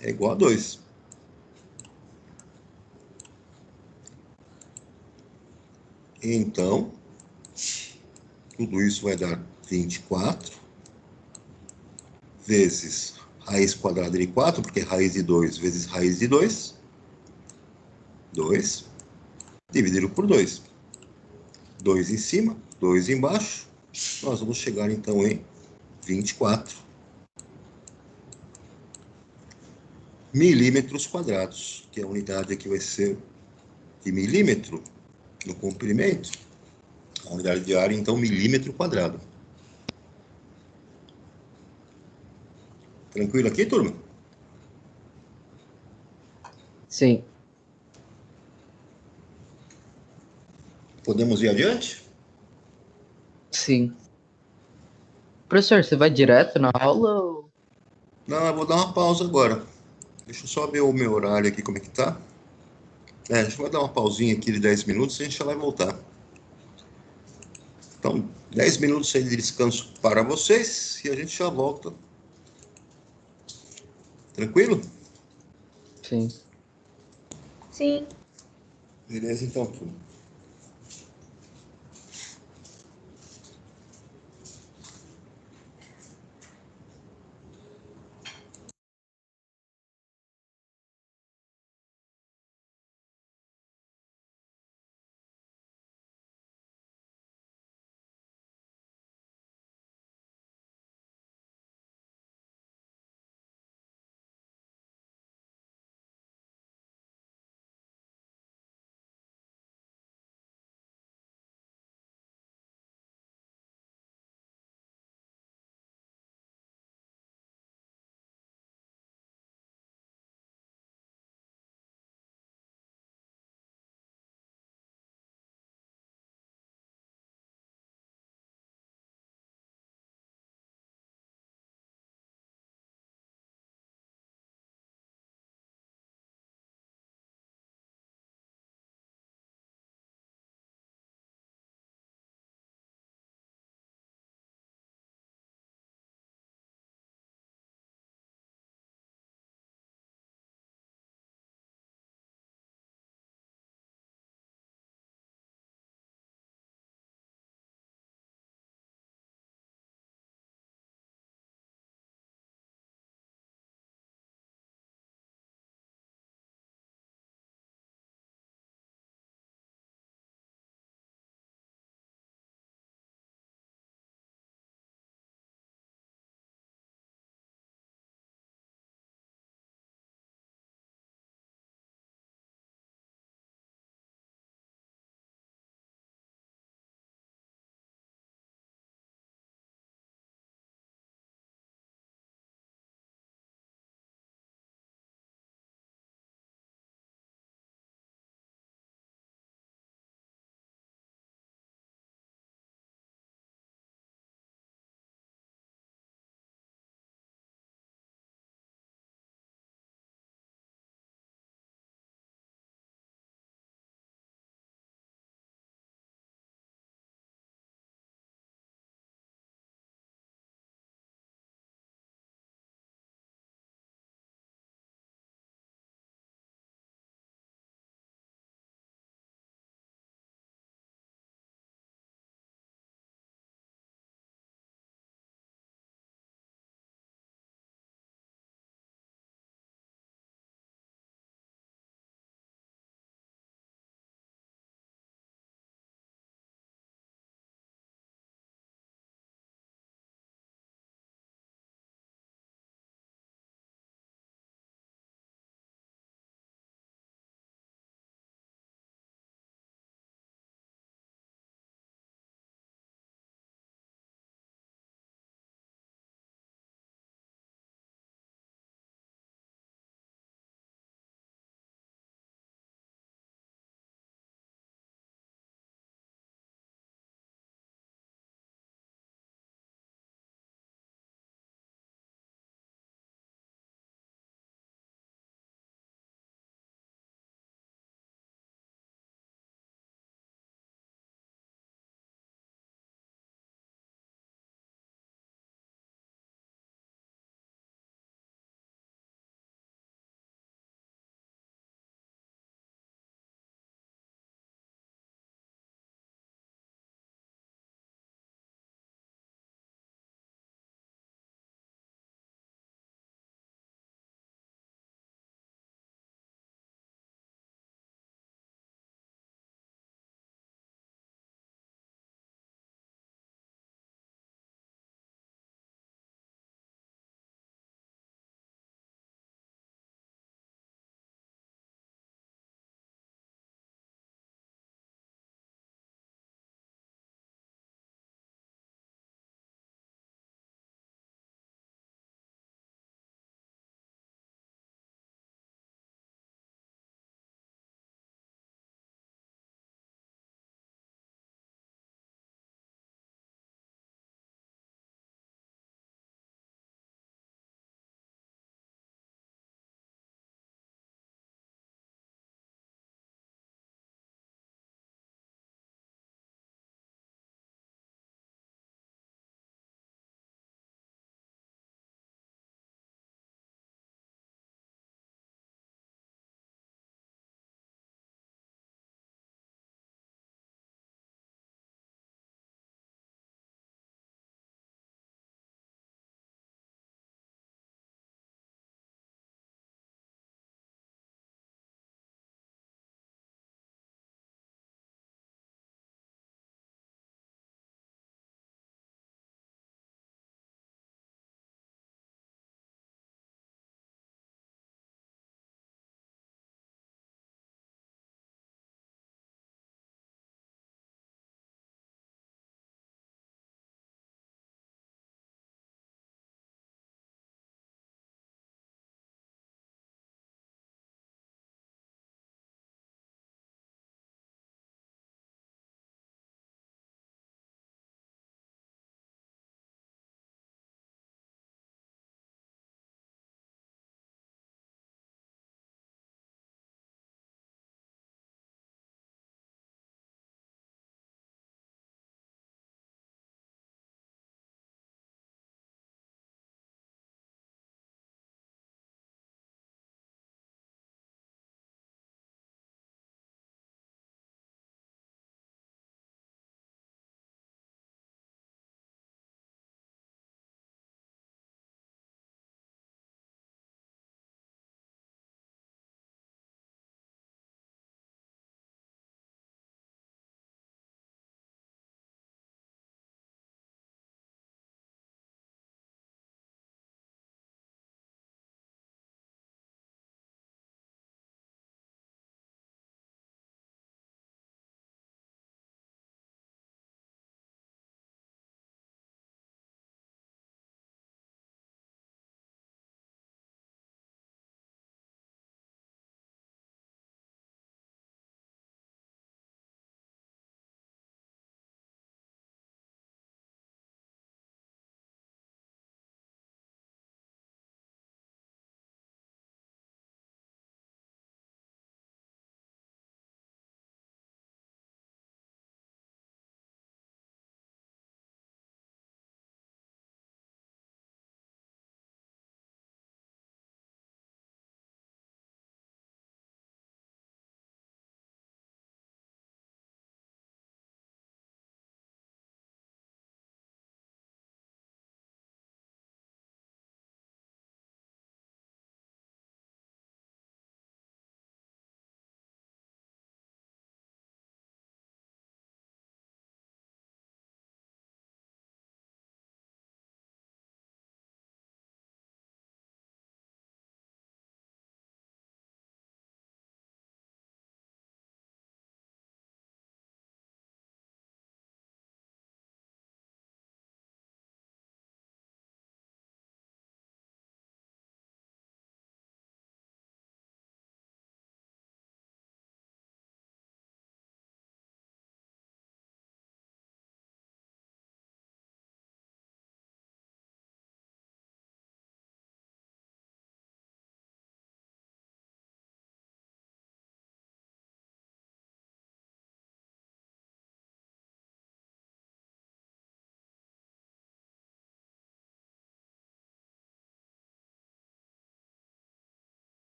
é igual a 2. Então, tudo isso vai dar 24 vezes raiz quadrada de 4, porque raiz de 2 vezes raiz de 2, 2, dividido por 2. 2 em cima, 2 embaixo, nós vamos chegar então em 24 milímetros quadrados, que a unidade aqui vai ser de milímetro no comprimento, a unidade de área, então, milímetro quadrado. Tranquilo aqui, turma? Sim. Podemos ir adiante? Sim. Professor, você vai direto na aula ou... Não, eu vou dar uma pausa agora. Deixa eu só ver o meu horário aqui, como é que tá. A gente vai dar uma pausinha aqui de 10 minutos e a gente já vai voltar. Então, 10 minutos aí de descanso para vocês e a gente já volta. Tranquilo? Sim. Sim. Beleza, então, turma.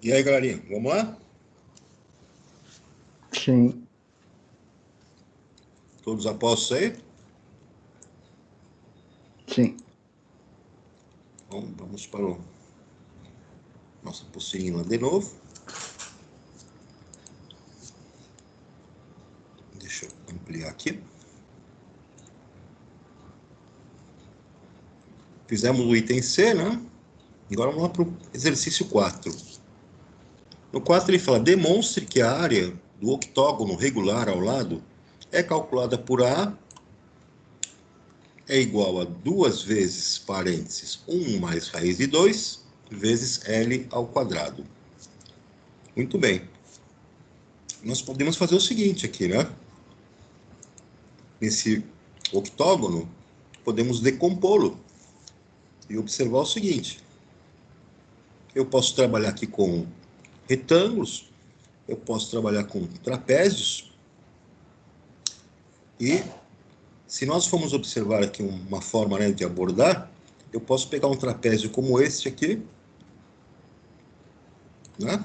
E aí, galerinha, vamos lá? Sim. Todos apostos aí? Sim. Então, vamos para o nossa apostila de novo. Deixa eu ampliar aqui. Fizemos o item C, né? Agora vamos lá para o exercício 4. No 4 ele fala, demonstre que a área do octógono regular ao lado é calculada por A é igual a 2 vezes, parênteses, 1 mais raiz de 2, vezes L ao quadrado. Muito bem. Nós podemos fazer o seguinte aqui, né? Nesse octógono, podemos decompô-lo e observar o seguinte. Eu posso trabalhar aqui com retângulos, eu posso trabalhar com trapézios, e se nós formos observar aqui uma forma, né, de abordar, eu posso pegar um trapézio como este aqui, né?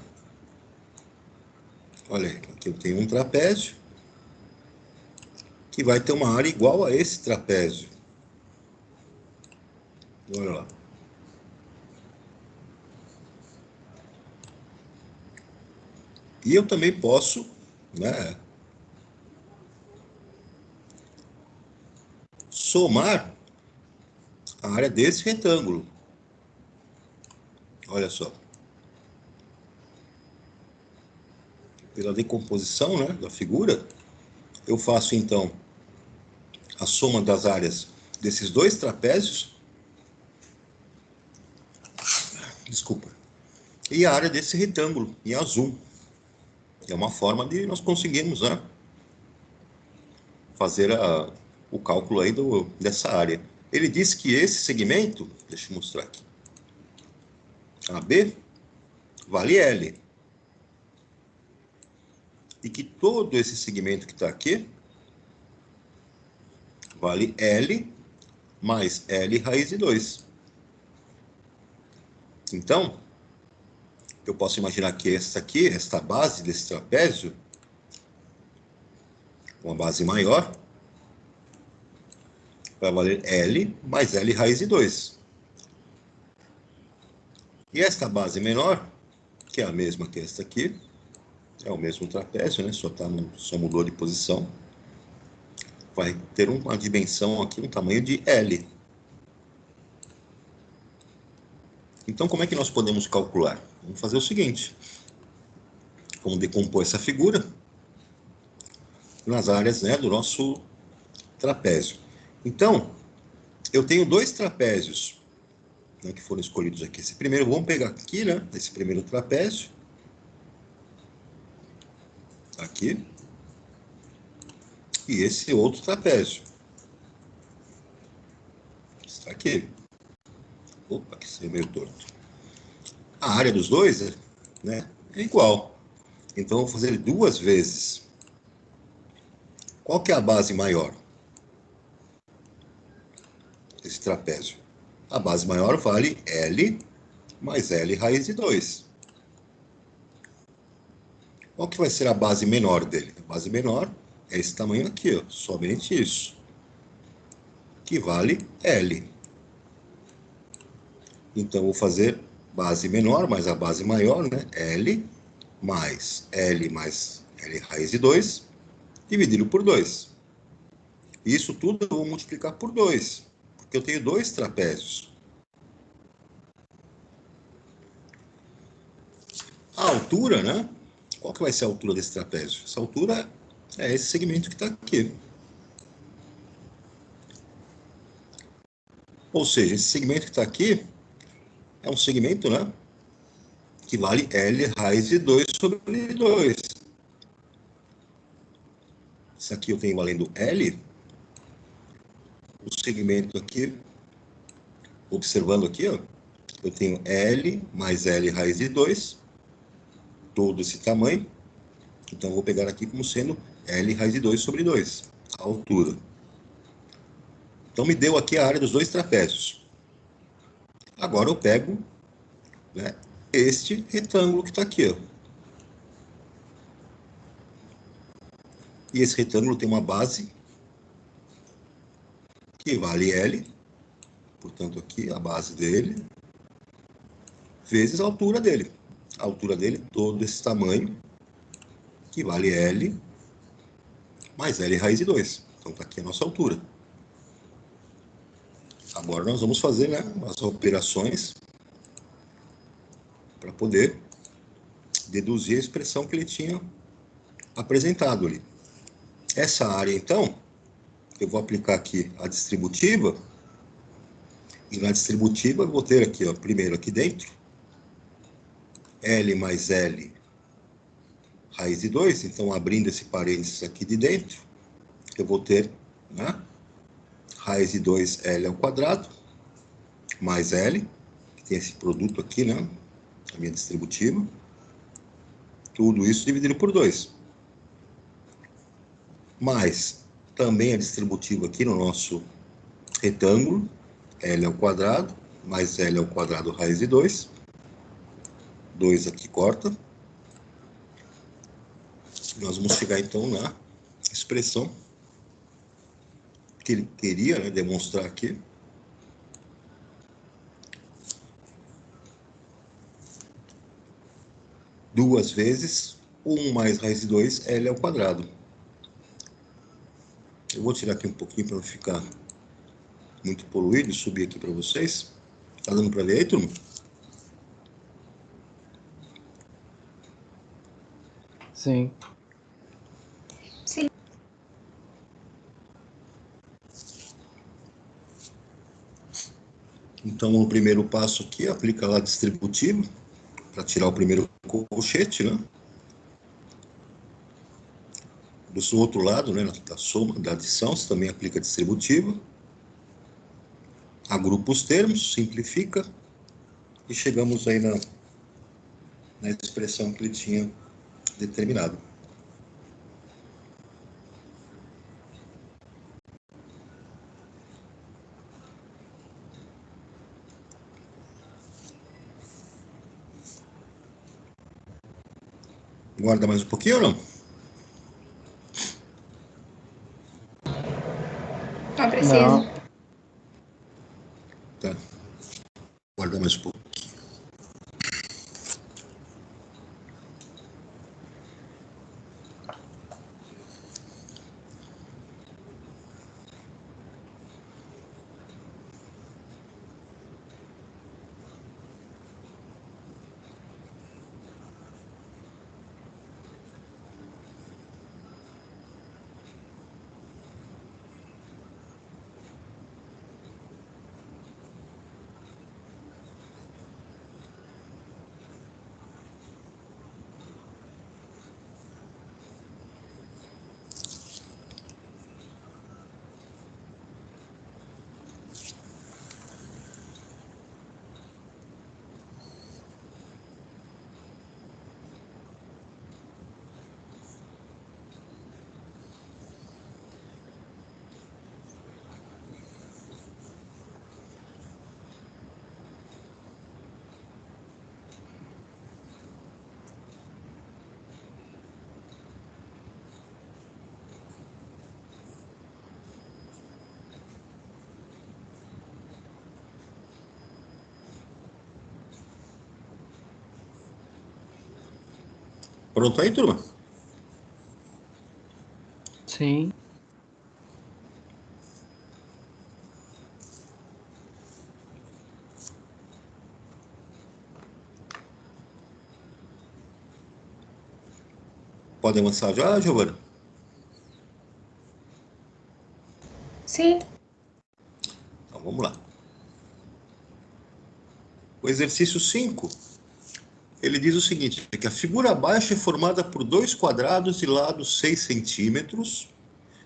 Olha, aqui eu tenho um trapézio que vai ter uma área igual a esse trapézio. Olha lá. E eu também posso, né, somar a área desse retângulo. Olha só. Pela decomposição, né, da figura, eu faço então a soma das áreas desses dois trapézios. Desculpa. E a área desse retângulo em azul. É uma forma de nós conseguirmos, né, fazer o cálculo aí dessa área. Ele diz que esse segmento, deixa eu mostrar aqui, AB, vale L. E que todo esse segmento que está aqui vale L mais L raiz de 2. Então, eu posso imaginar que essa aqui, esta base desse trapézio, uma base maior, vai valer L mais L raiz de 2. E esta base menor, que é a mesma que esta aqui, é o mesmo trapézio, né? Só mudou de posição, vai ter uma dimensão aqui, um tamanho de L. Então, como é que nós podemos calcular? Vamos fazer o seguinte. Vamos decompor essa figura nas áreas, né, do nosso trapézio. Então, eu tenho dois trapézios, né, que foram escolhidos aqui. Esse primeiro, vamos pegar aqui, né, esse primeiro trapézio. Aqui. E esse outro trapézio. Está aqui. Opa, que isso é meio torto. A área dos dois, né, é igual. Então, eu vou fazer duas vezes. Qual que é a base maior desse trapézio? A base maior vale L mais L raiz de 2. Qual que vai ser a base menor dele? A base menor é esse tamanho aqui, ó, somente isso, que vale L. Então, eu vou fazer base menor mais a base maior, né? L mais L raiz de 2, dividido por 2. Isso tudo eu vou multiplicar por 2, porque eu tenho dois trapézios. A altura, né? Qual que vai ser a altura desse trapézio? Essa altura é esse segmento que está aqui. Ou seja, esse segmento que está aqui é um segmento, né, que vale L raiz de 2 sobre 2. Isso aqui eu tenho valendo L. O segmento aqui, observando aqui, ó, eu tenho L mais L raiz de 2, todo esse tamanho. Então, eu vou pegar aqui como sendo L raiz de 2 sobre 2, a altura. Então, me deu aqui a área dos dois trapézios. Agora eu pego, né, este retângulo que está aqui, ó. E esse retângulo tem uma base que vale L, portanto aqui a base dele, vezes a altura dele. A altura dele, todo esse tamanho, que vale L, mais L raiz de 2. Então está aqui a nossa altura. Agora nós vamos fazer, né, as operações para poder deduzir a expressão que ele tinha apresentado ali. Essa área, então, eu vou aplicar aqui a distributiva, e na distributiva eu vou ter aqui, ó, primeiro aqui dentro, L mais L raiz de 2, então abrindo esse parênteses aqui de dentro, eu vou ter, né, raiz de 2L ao quadrado, mais L, que tem esse produto aqui, né, a minha distributiva, tudo isso dividido por 2. Mais também a distributiva aqui no nosso retângulo, L ao quadrado, mais L ao quadrado raiz de 2. 2 aqui corta. Nós vamos chegar então na expressão que ele queria, né, demonstrar aqui. Duas vezes 1 mais raiz de 2 L ao quadrado. Eu vou tirar aqui um pouquinho para não ficar muito poluído e subir aqui para vocês. Tá dando para ver aí, turma? Sim. Sim. Então, no primeiro passo aqui, aplica lá distributivo, para tirar o primeiro colchete, né? Do outro lado, né, da soma, da adição, você também aplica distributiva. Agrupa os termos, simplifica, e chegamos aí na expressão que ele tinha determinado. Guarda mais um pouquinho ou não? Não precisa. Não. Tá. Guarda mais um pouco. Pronto aí, turma? Sim. Pode avançar já, Giovana? Sim. Então, vamos lá. O exercício 5, ele diz o seguinte, que a figura abaixo é formada por 2 quadrados de lado 6 centímetros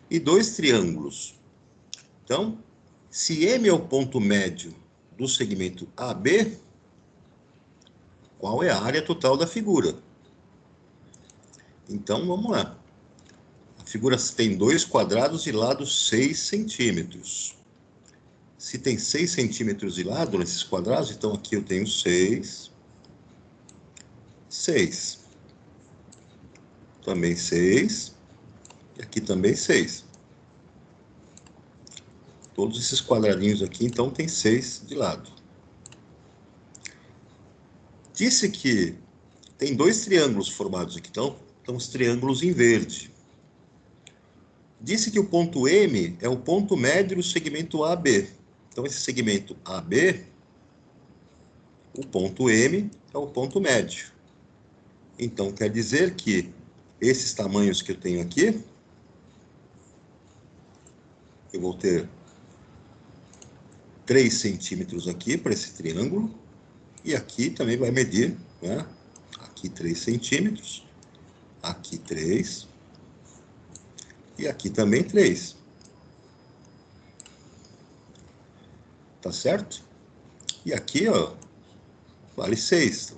e 2 triângulos. Então, se M é o ponto médio do segmento AB, qual é a área total da figura? Então, vamos lá. A figura tem 2 quadrados de lado 6 centímetros. Se tem 6 centímetros de lado nesses quadrados, então aqui eu tenho 6. 6. Também 6. E aqui também 6. Todos esses quadradinhos aqui, então, tem 6 de lado. Disse que tem 2 triângulos formados aqui, então, os triângulos em verde. Disse que o ponto M é o ponto médio do segmento AB. Então, esse segmento AB, o ponto M é o ponto médio. Então, quer dizer que esses tamanhos que eu tenho aqui, eu vou ter 3 centímetros aqui para esse triângulo, e aqui também vai medir, né? Aqui 3 centímetros, aqui 3, e aqui também 3. Tá certo? E aqui, ó, vale 6.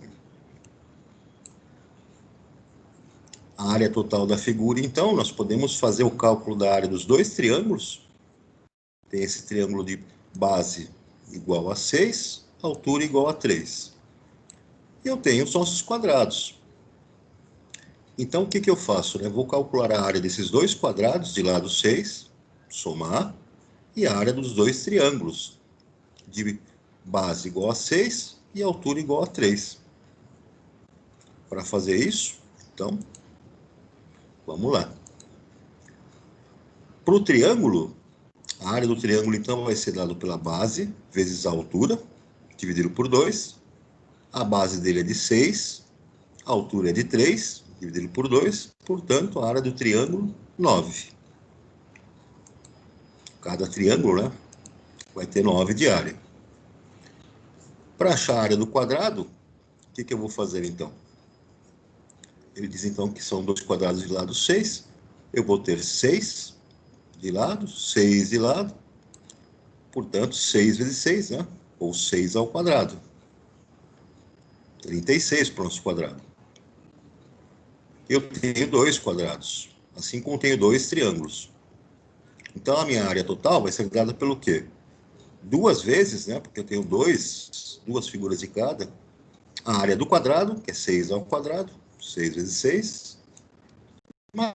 A área total da figura, então, nós podemos fazer o cálculo da área dos 2 triângulos. Tem esse triângulo de base igual a 6, altura igual a 3. E eu tenho os nossos quadrados. Então, o que eu faço? Eu vou calcular a área desses 2 quadrados de lado 6, somar, e a área dos 2 triângulos, de base igual a 6 e altura igual a 3. Para fazer isso, então, vamos lá. Para o triângulo, a área do triângulo, então, vai ser dada pela base vezes a altura, dividido por 2. A base dele é de 6, a altura é de 3, dividido por 2. Portanto, a área do triângulo, 9. Cada triângulo, né, vai ter 9 de área. Para achar a área do quadrado, o que eu vou fazer, então? Ele diz, então, que são 2 quadrados de lado 6. Eu vou ter 6 de lado, 6 de lado. Portanto, 6 vezes 6, né? Ou 6 ao quadrado. 36 para o nosso quadrado. Eu tenho 2 quadrados, assim como tenho 2 triângulos. Então, a minha área total vai ser dada pelo quê? 2 vezes, né? Porque eu tenho 2 figuras de cada. A área do quadrado, que é 6 ao quadrado, 6 vezes 6. Mais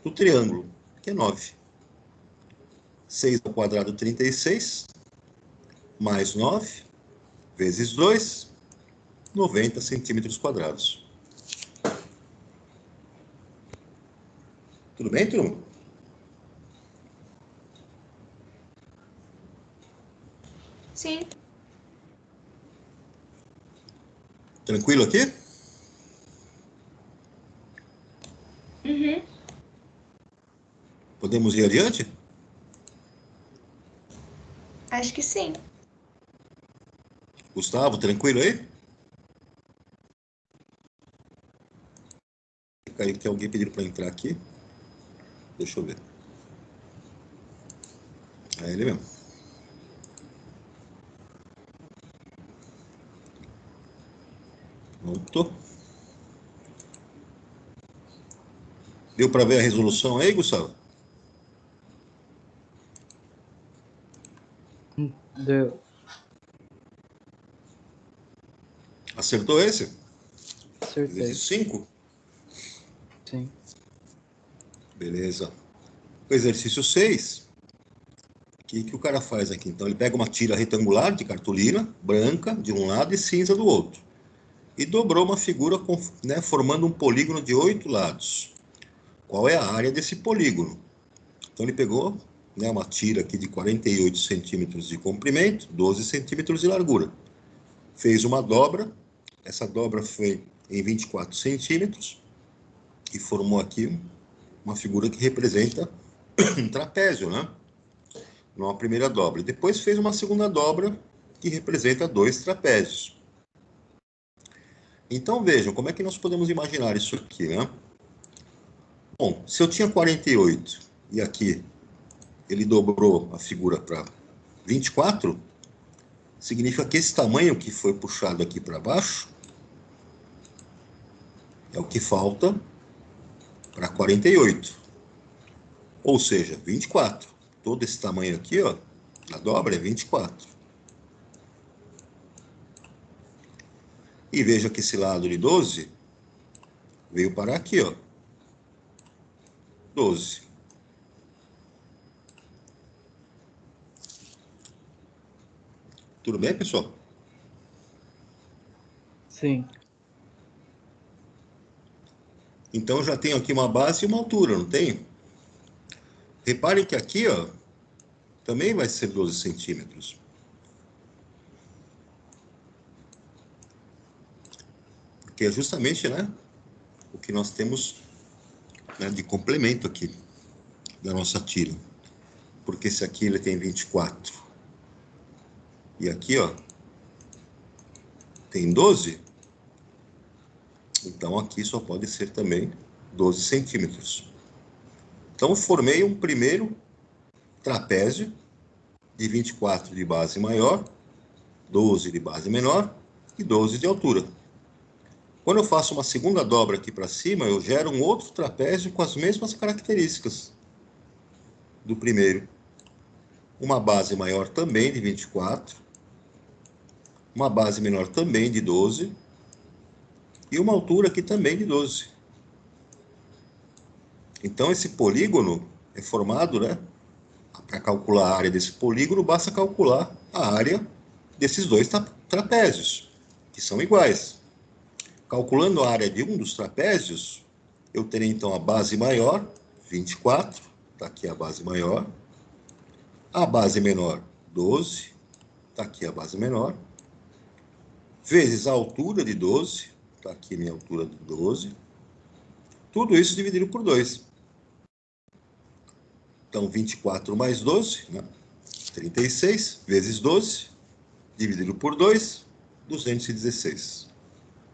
do triângulo, que é 9. 6 ao quadrado, 36. Mais 9, vezes 2, 90 centímetros quadrados. Tudo bem, turma? Sim. Tranquilo aqui? Uhum. Podemos ir adiante? Acho que sim. Gustavo, tranquilo aí? Caiu que alguém pediu para entrar aqui. Deixa eu ver. É ele mesmo. Pronto. Deu para ver a resolução aí, Gustavo? Deu. Acertou esse? Acertei. Vezes 5? Sim. Beleza. O exercício 6. O que o cara faz aqui? Então, ele pega uma tira retangular de cartolina, branca de um lado e cinza do outro. E dobrou uma figura, né, formando um polígono de 8 lados. Qual é a área desse polígono? Então, ele pegou, né, uma tira aqui de 48 centímetros de comprimento, 12 centímetros de largura. Fez uma dobra. Essa dobra foi em 24 centímetros. E formou aqui uma figura que representa um trapézio, né? Numa primeira dobra. E depois fez uma segunda dobra que representa 2 trapézios. Então, vejam, como é que nós podemos imaginar isso aqui, né? Bom, se eu tinha 48 e aqui ele dobrou a figura para 24, significa que esse tamanho que foi puxado aqui para baixo é o que falta para 48. Ou seja, 24. Todo esse tamanho aqui, ó, a dobra é 24. E veja que esse lado de 12 veio parar aqui, ó. 12. Tudo bem, pessoal? Sim. Então, já tenho aqui uma base e uma altura, não tem? Reparem que aqui, ó, também vai ser 12 centímetros. Que é justamente, né, o que nós temos, né, de complemento aqui da nossa tira. Porque esse aqui ele tem 24. E aqui, ó, tem 12. Então aqui só pode ser também 12 centímetros. Então eu formei um primeiro trapézio de 24 de base maior, 12 de base menor e 12 de altura. Quando eu faço uma segunda dobra aqui para cima, eu gero um outro trapézio com as mesmas características do primeiro. Uma base maior também de 24, uma base menor também de 12 e uma altura aqui também de 12. Então esse polígono é formado, né? Para calcular a área desse polígono, basta calcular a área desses dois trapézios, que são iguais. Calculando a área de um dos trapézios, eu terei então a base maior, 24, está aqui a base maior. A base menor, 12, está aqui a base menor. Vezes a altura de 12, está aqui a minha altura de 12. Tudo isso dividido por 2. Então, 24 mais 12, né? 36, vezes 12, dividido por 2, 216.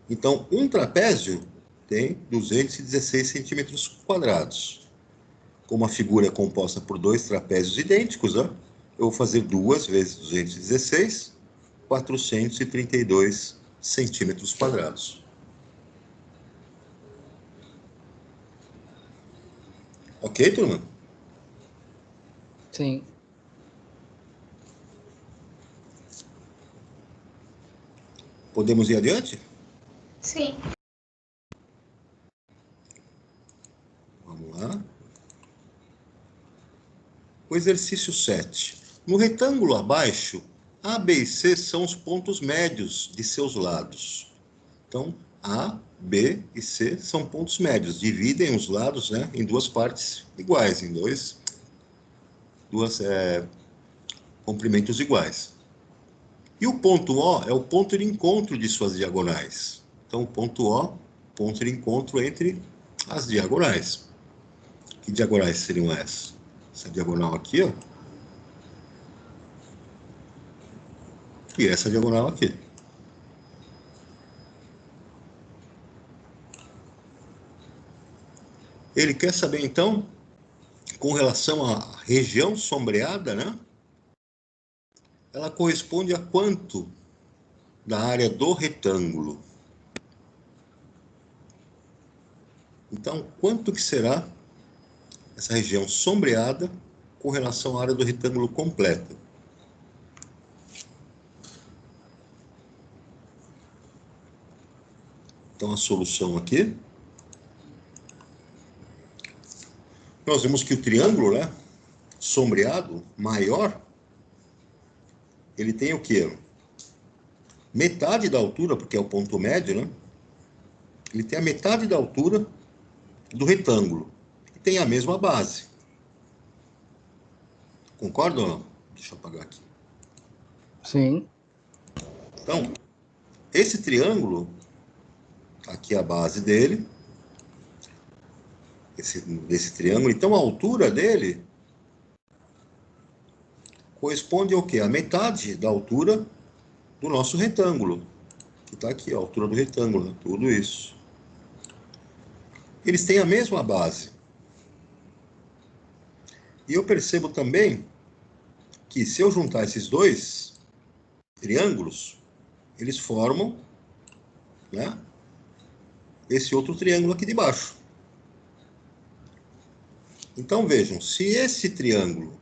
Então, um trapézio tem 216 centímetros quadrados. Como a figura é composta por dois trapézios idênticos, né? Eu vou fazer 2 vezes 216, 432 centímetros quadrados. Ok, turma? Sim. Podemos ir adiante? Sim. Vamos lá. O exercício 7. No retângulo abaixo, A, B e C são os pontos médios de seus lados. Então, A, B e C são pontos médios. Dividem os lados, né, em duas partes iguais, em dois comprimentos iguais. E o ponto O é o ponto de encontro de suas diagonais. Então, o ponto O, ponto de encontro entre as diagonais. Que diagonais seriam essas? Essa diagonal aqui, ó. E essa diagonal aqui. Ele quer saber, então, com relação à região sombreada, né? Ela corresponde a quanto da área do retângulo? Então, quanto que será essa região sombreada com relação à área do retângulo completa? Então, a solução aqui, nós vemos que o triângulo, né, sombreado, maior, ele tem o quê? Metade da altura, porque é o ponto médio, né? Ele tem a metade da altura do retângulo. E tem a mesma base. Concorda ou não? Deixa eu apagar aqui. Sim. Então, esse triângulo, aqui é a base dele, desse triângulo, então a altura dele corresponde ao quê? A metade da altura do nosso retângulo, que está aqui, a altura do retângulo, né? Tudo isso. Eles têm a mesma base. E eu percebo também que se eu juntar esses dois triângulos, eles formam, né, esse outro triângulo aqui de baixo. Então vejam, se esse triângulo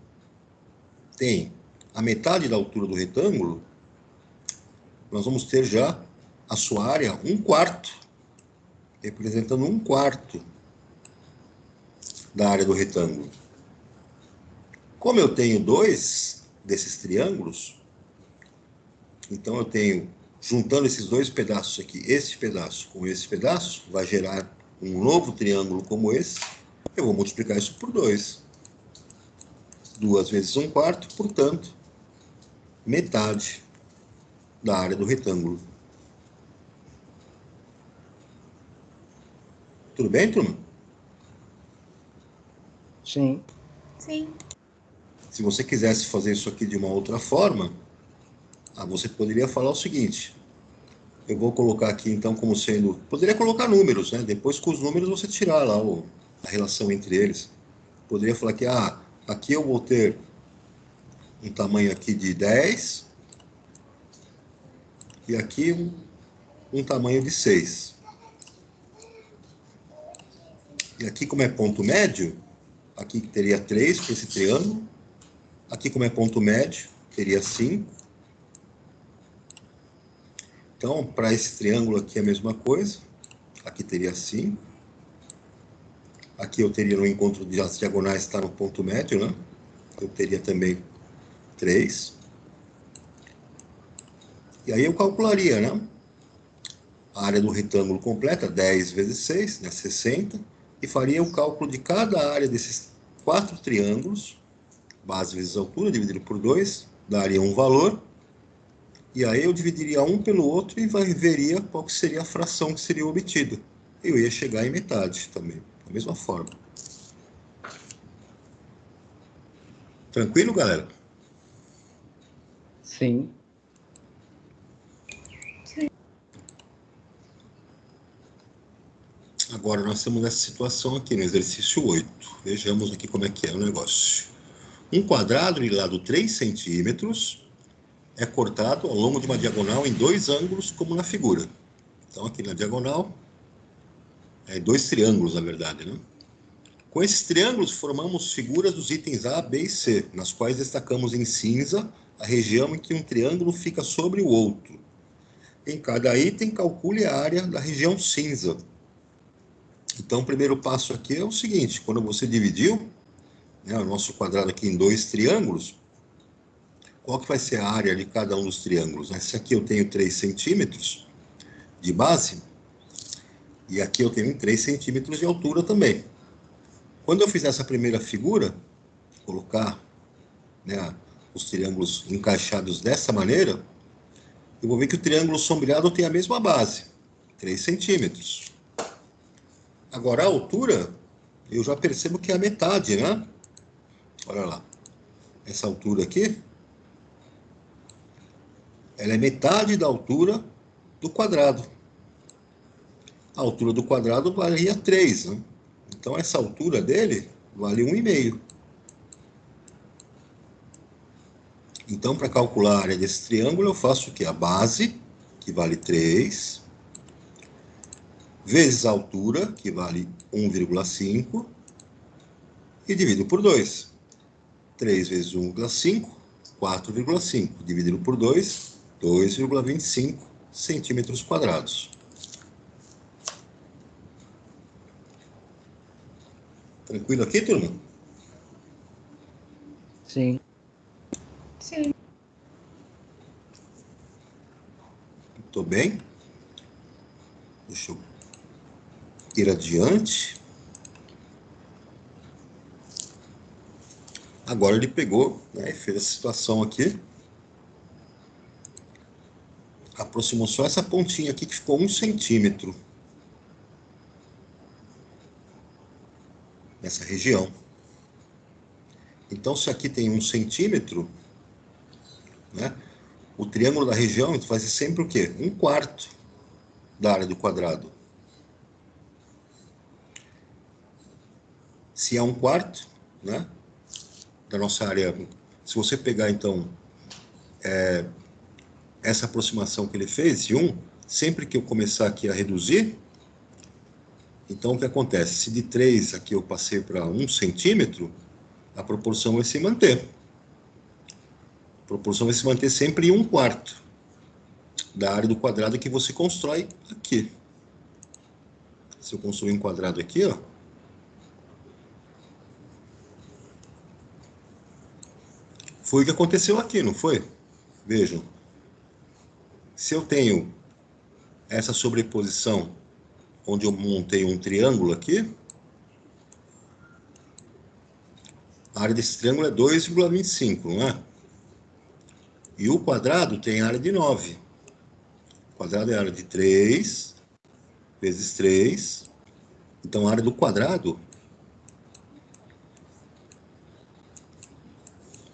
tem a metade da altura do retângulo, nós vamos ter já a sua área 1/4, representando 1/4 da área do retângulo. Como eu tenho 2 desses triângulos, então eu tenho, juntando esses 2 pedaços aqui, esse pedaço com esse pedaço, vai gerar um novo triângulo como esse. Eu vou multiplicar isso por 2. 2 vezes 1/4, portanto, metade da área do retângulo. Tudo bem, turma? Sim. Sim. Se você quisesse fazer isso aqui de uma outra forma, você poderia falar o seguinte: eu vou colocar aqui então como sendo, poderia colocar números, né? Depois com os números você tirar lá a relação entre eles. Poderia falar que aqui eu vou ter um tamanho aqui de 10 e aqui um tamanho de 6. E aqui, como é ponto médio, aqui teria 3 para esse triângulo. Aqui, como é ponto médio, teria 5. Então, para esse triângulo aqui é a mesma coisa. Aqui teria 5. Aqui eu teria no encontro das diagonais, está no ponto médio, né? Eu teria também 3. E aí eu calcularia, né? A área do retângulo completa, 10 vezes 6, né? 60. E faria o cálculo de cada área desses 4 triângulos, base vezes altura, dividido por 2, daria um valor. E aí eu dividiria um pelo outro e veria qual que seria a fração que seria obtida. Eu ia chegar em metade também, da mesma forma. Tranquilo, galera? Sim. Agora nós estamos nessa situação aqui, no exercício 8. Vejamos aqui como é que é o negócio. Um quadrado de lado 3 centímetros é cortado ao longo de uma diagonal em 2 ângulos, como na figura. Então, aqui na diagonal, 2 triângulos, na verdade, né? Com esses triângulos, formamos figuras dos itens A, B e C, nas quais destacamos em cinza a região em que um triângulo fica sobre o outro. Em cada item, calcule a área da região cinza. Então, o primeiro passo aqui é o seguinte: quando você dividiu, né, o nosso quadrado aqui em 2 triângulos, qual que vai ser a área de cada um dos triângulos? Se aqui eu tenho 3 centímetros de base, e aqui eu tenho 3 centímetros de altura também. Quando eu fizer essa primeira figura, colocar, né, os triângulos encaixados dessa maneira, eu vou ver que o triângulo sombreado tem a mesma base, 3 centímetros. Agora, a altura, eu já percebo que é a metade, né? Olha lá. Essa altura aqui, ela é metade da altura do quadrado. A altura do quadrado valia 3, né? Então, essa altura dele vale 1,5. Então, para calcular a área desse triângulo, eu faço o quê? A base, que vale 3, vezes a altura, que vale 1,5, e divido por 2. 3 vezes 1,5, 4,5. Dividido por 2, 2,25 centímetros quadrados. Tranquilo aqui, turma? Sim. Sim. Muito bem. Deixa eu ir adiante. Agora ele pegou, né, e fez essa situação aqui. Aproximou só essa pontinha aqui que ficou 1 centímetro. Nessa região. Então, se aqui tem 1 centímetro, né, o triângulo da região vai ser sempre o quê? 1/4 da área do quadrado. Se é 1/4, né, da nossa área, se você pegar, então, essa aproximação que ele fez, de 1, sempre que eu começar aqui a reduzir, então o que acontece? Se de 3 aqui eu passei para 1 centímetro, a proporção vai se manter. A proporção vai se manter sempre em 1/4. da área do quadrado que você constrói aqui. Se eu construir um quadrado aqui, ó, foi o que aconteceu aqui, não foi? Vejam. Se eu tenho essa sobreposição, onde eu montei um triângulo aqui, a área desse triângulo é 2,25, não é? E o quadrado tem área de 9. O quadrado é área de 3 vezes 3. Então, a área do quadrado,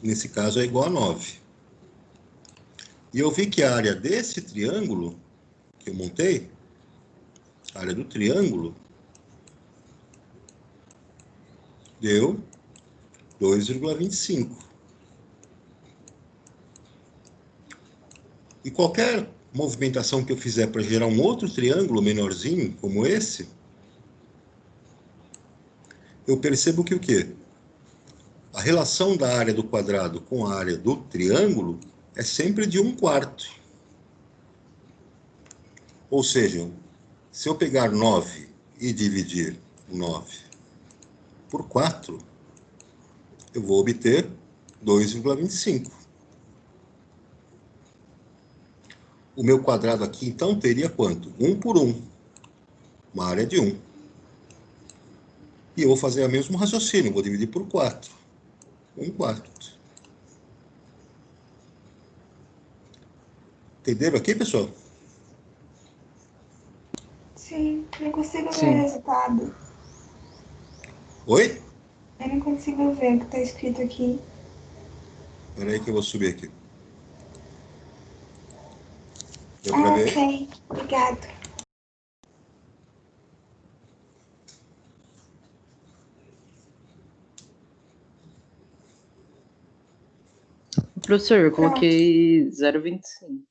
nesse caso, é igual a 9. E eu vi que a área desse triângulo que eu montei, a área do triângulo, deu 2,25. E qualquer movimentação que eu fizer para gerar um outro triângulo menorzinho, como esse, eu percebo que o quê? A relação da área do quadrado com a área do triângulo é sempre de 1/4. Ou seja, se eu pegar 9 e dividir 9 por 4, eu vou obter 2,25. O meu quadrado aqui, então, teria quanto? 1 por 1. Uma área de 1. E eu vou fazer o mesmo raciocínio, vou dividir por 4. 1/4. Entenderam aqui, pessoal? Sim, não consigo ver Sim. o resultado. Oi? Eu não consigo ver o que está escrito aqui. Espera aí que eu vou subir aqui. Deu para ver? Ok, obrigado. Professor, eu coloquei 0,25.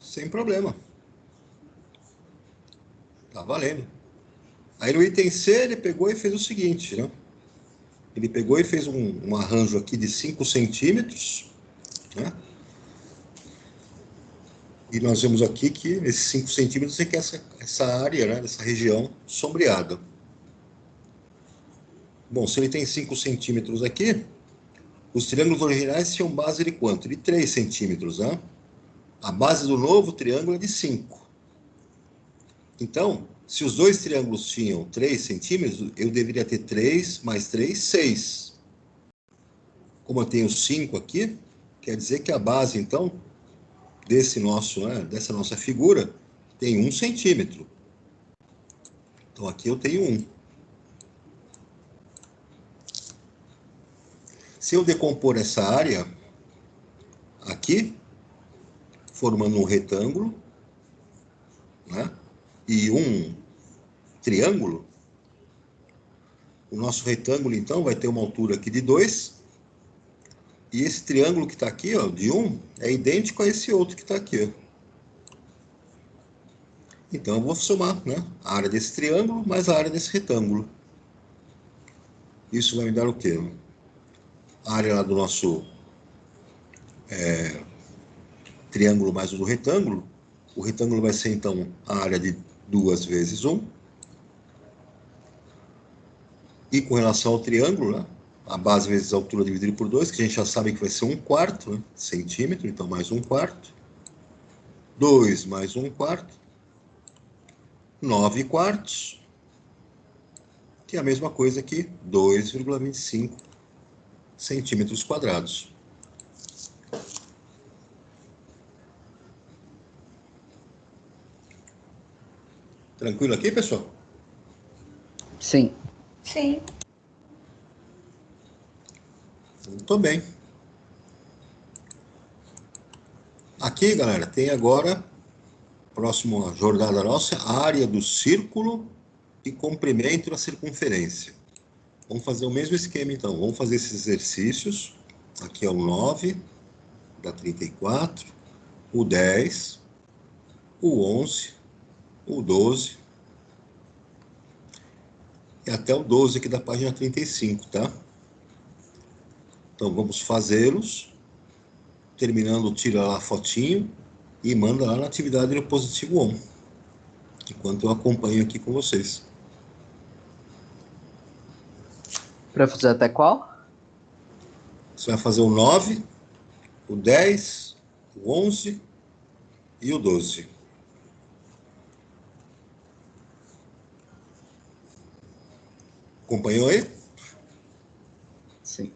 Sem problema. Tá valendo. Aí no item C, ele pegou e fez o seguinte, né? Ele pegou e fez um arranjo aqui de 5 centímetros, né? E nós vemos aqui que esses 5 centímetros é que essa área, né, dessa região sombreada. Bom, se ele tem 5 centímetros aqui, os triângulos originais tinham base de quanto? De 3 centímetros, né? A base do novo triângulo é de 5. Então, se os dois triângulos tinham 3 centímetros, eu deveria ter 3 mais 3, 6. Como eu tenho 5 aqui, quer dizer que a base, então, dessa nossa figura, tem 1 centímetro. Então, aqui eu tenho 1. Se eu decompor essa área aqui, formando um retângulo, né, e um triângulo, o nosso retângulo, então, vai ter uma altura aqui de 2, e esse triângulo que está aqui, ó, de 1, é idêntico a esse outro que está aqui. Ó. Então, eu vou somar, né, a área desse triângulo mais a área desse retângulo. Isso vai me dar o quê? A área lá do nosso triângulo mais o do retângulo. O retângulo vai ser, então, a área de 2 vezes 1. E com relação ao triângulo, né, a base vezes a altura dividido por 2, que a gente já sabe que vai ser 1/4, né, centímetro, então mais 1/4. 2 mais 1/4. 9/4. Que é a mesma coisa que 2,25 centímetros quadrados. Tranquilo aqui, pessoal? Sim. Sim. Muito bem. Aqui, galera, tem agora, próxima jornada nossa, a área do círculo e comprimento da circunferência. Vamos fazer o mesmo esquema, então. Vamos fazer esses exercícios. Aqui é o 9, dá 34, o 10, o 11, o 12, e até o 12 aqui da página 35, tá? Então, vamos fazê-los. Terminando, tira lá a fotinho e manda lá na atividade no positivo on, enquanto eu acompanho aqui com vocês. Pra fazer até qual? Você vai fazer o 9, o 10, o 11 e o 12. Acompanhou aí? Sim.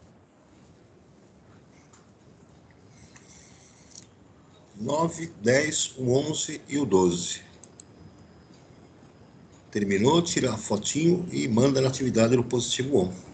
9, 10, o 11 e o 12. Terminou, tira a fotinho e manda na atividade no positivo on.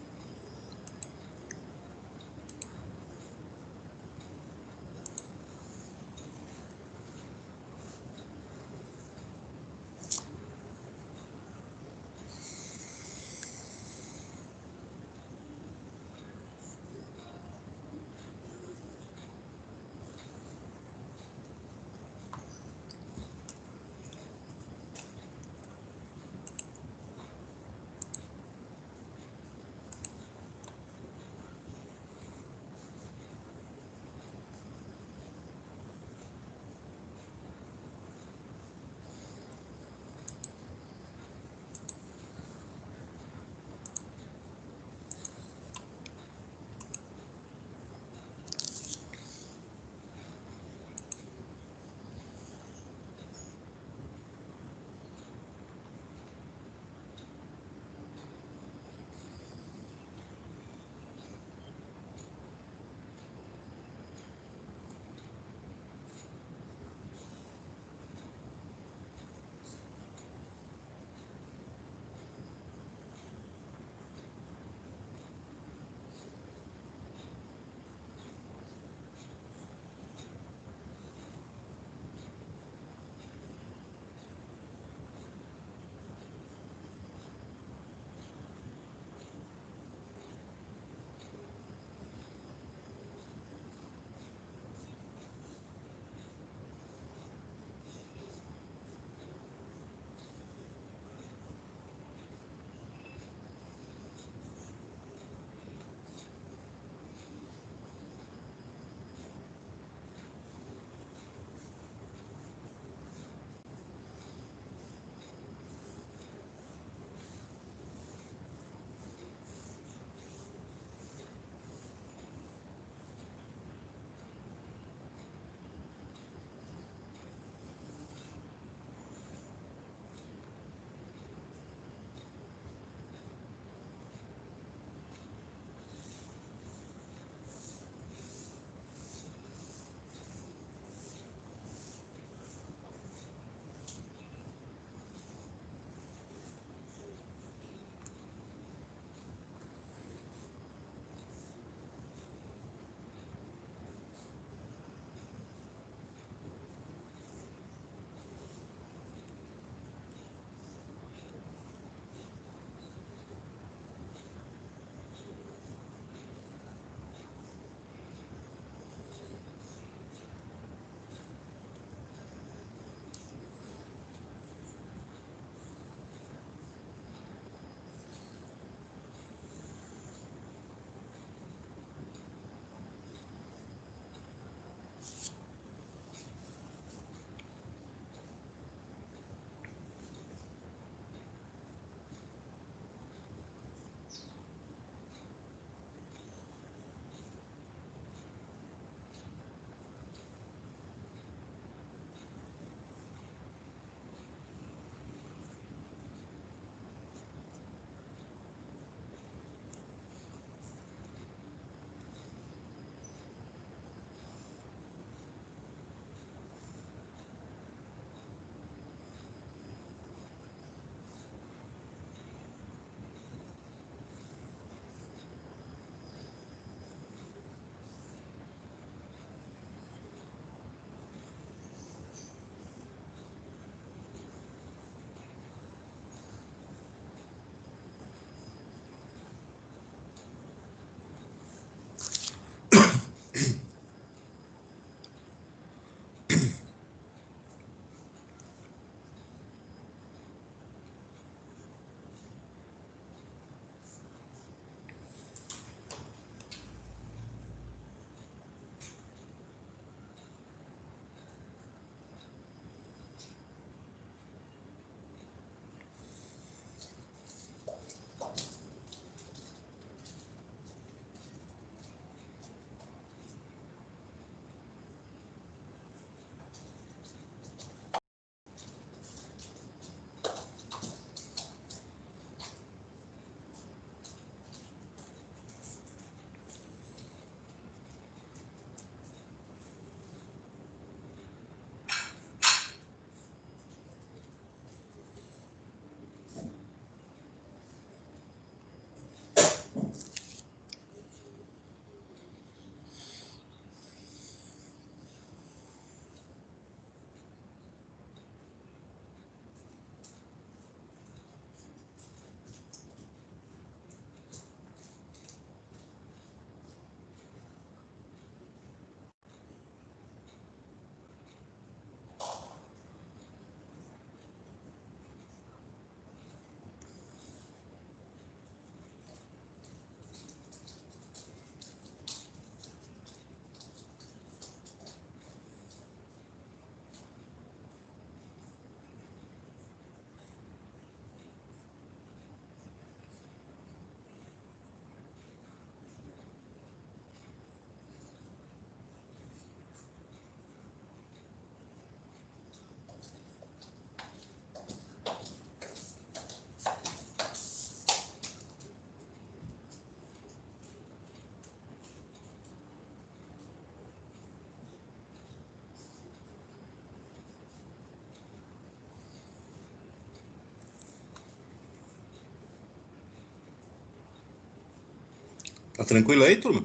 Tá tranquilo aí, turma?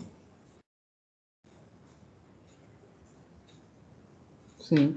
Sim.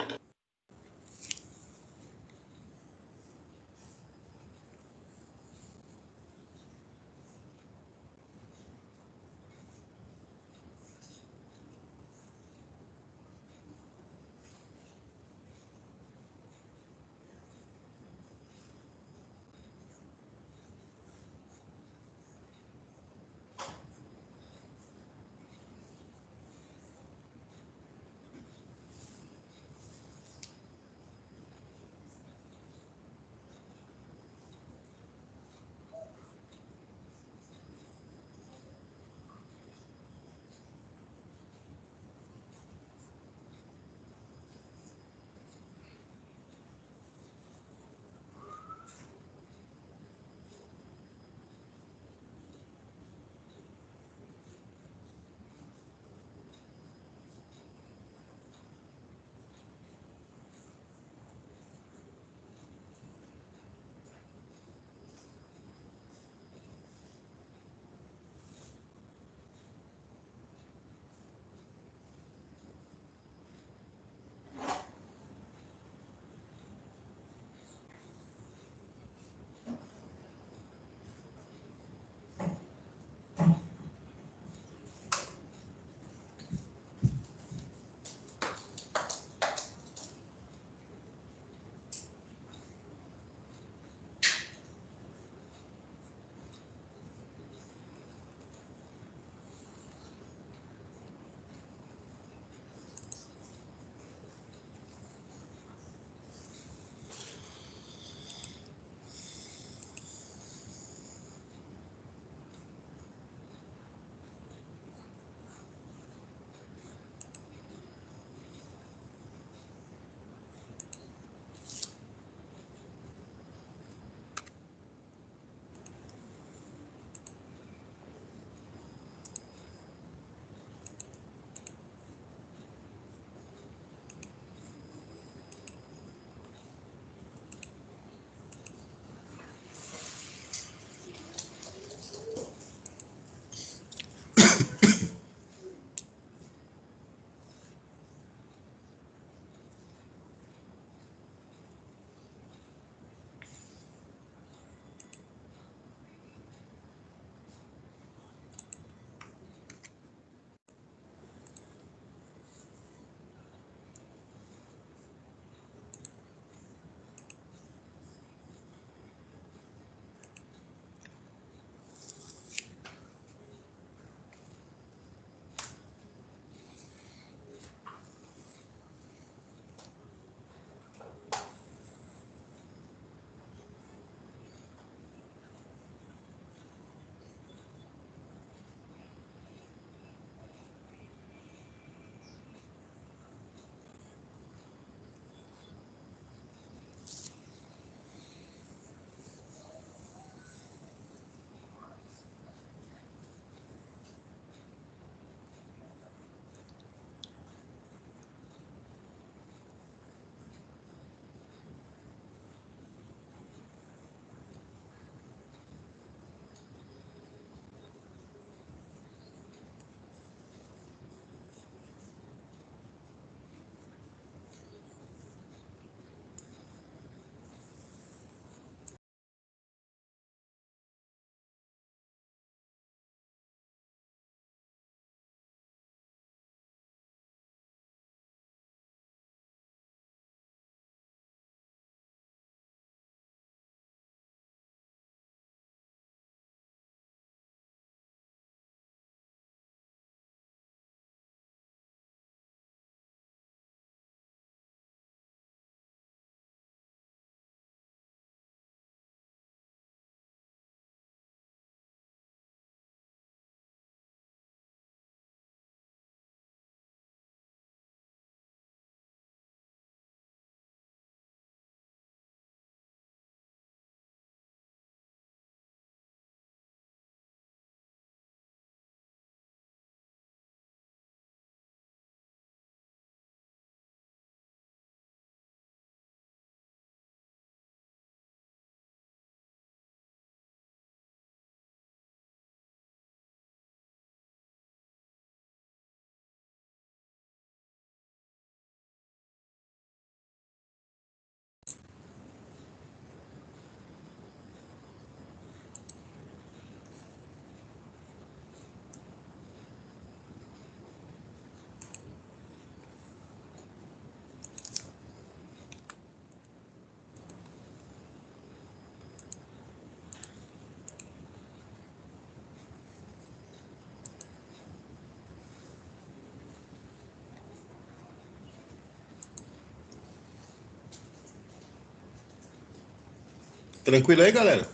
Tranquilo aí, galera?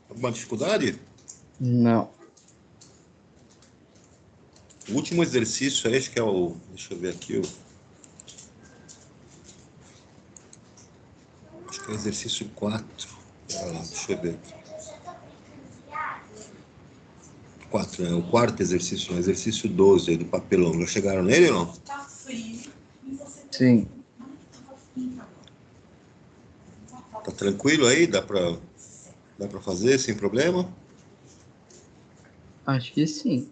Alguma dificuldade? Não. O último exercício aí, acho que é o... Deixa eu ver aqui. Acho que é o exercício 4. Deixa eu ver. 4, né? O quarto exercício, o exercício 12 aí do papelão. Já chegaram nele ou não? Sim. Tá tranquilo aí? Dá pra fazer sem problema? Acho que sim.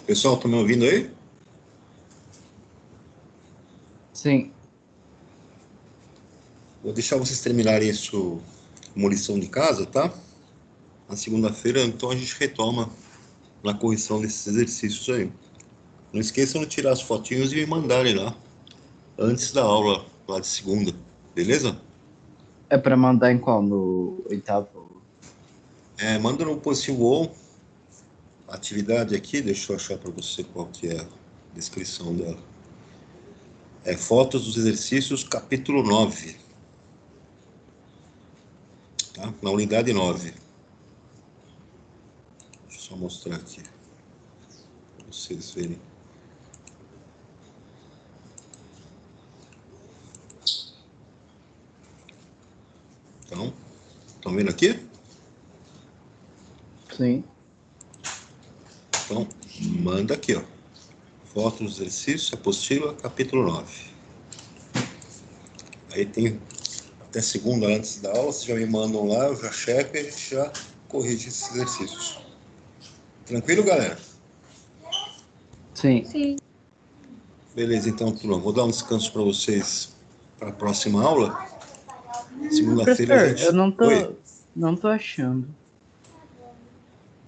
Pessoal, tá me ouvindo aí? Sim. Vou deixar vocês terminarem isso como lição de casa, tá? Na segunda-feira, então, a gente retoma na correção desses exercícios aí. Não esqueçam de tirar as fotinhos e me mandarem lá, antes da aula, lá de segunda, beleza? É pra mandar em qual? No oitavo? Manda no positivo a atividade aqui, deixa eu achar para você qual que é a descrição dela. Fotos dos exercícios, capítulo 9. Tá? Na unidade 9. Deixa eu só mostrar aqui, para vocês verem. Então, estão vendo aqui? Sim. Então, manda aqui, ó. Fotos dos exercícios, apostila, capítulo 9. Aí tem até segunda, antes da aula, vocês já me mandam lá, eu já checo e a gente já corrige esses exercícios. Tranquilo, galera? Sim. Sim. Beleza, então, turma, vou dar um descanso para vocês para a próxima aula. Segunda-feira a Professor, eu gente... Oi, não tô achando.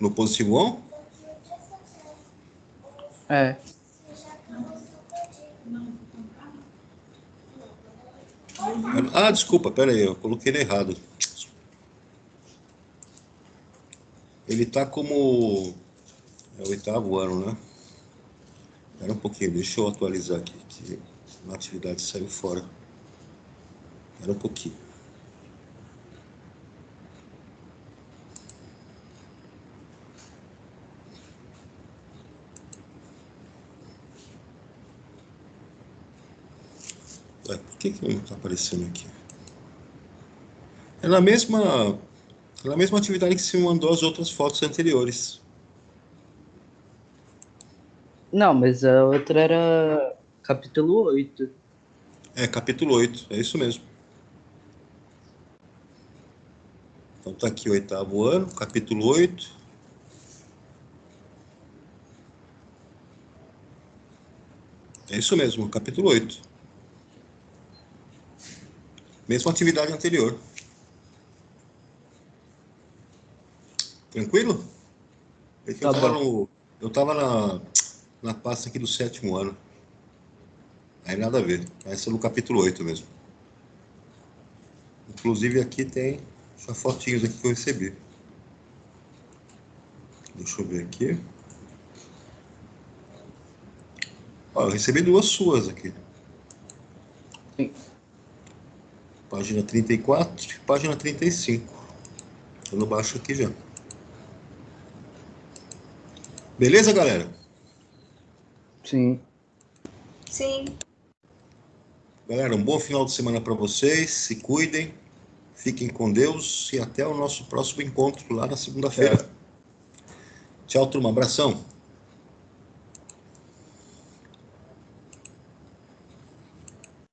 no positivo on? É. Ah, desculpa, pera aí, eu coloquei ele errado. Ele tá como... É o oitavo ano, né? Espera um pouquinho, deixa eu atualizar aqui, que a atividade saiu fora. Espera um pouquinho. Por que não está aparecendo aqui? É na mesma atividade que se mandou as outras fotos anteriores. Não, mas a outra era capítulo 8. Capítulo 8, é isso mesmo. Então tá aqui o oitavo ano, capítulo 8. É isso mesmo, capítulo 8. Mesma atividade anterior. Tranquilo? Tá Eu tava na pasta aqui do 7º ano. Aí nada a ver. Essa é no capítulo 8 mesmo. Inclusive aqui tem só fotinhos aqui que eu recebi. Deixa eu ver aqui. Ó, eu recebi 2 suas aqui. Sim. Página 34 e página 35. Eu não baixo aqui já. Beleza, galera? Sim. Sim. Galera, um bom final de semana para vocês. Se cuidem. Fiquem com Deus e até o nosso próximo encontro lá na segunda-feira. Tchau, turma. Abração.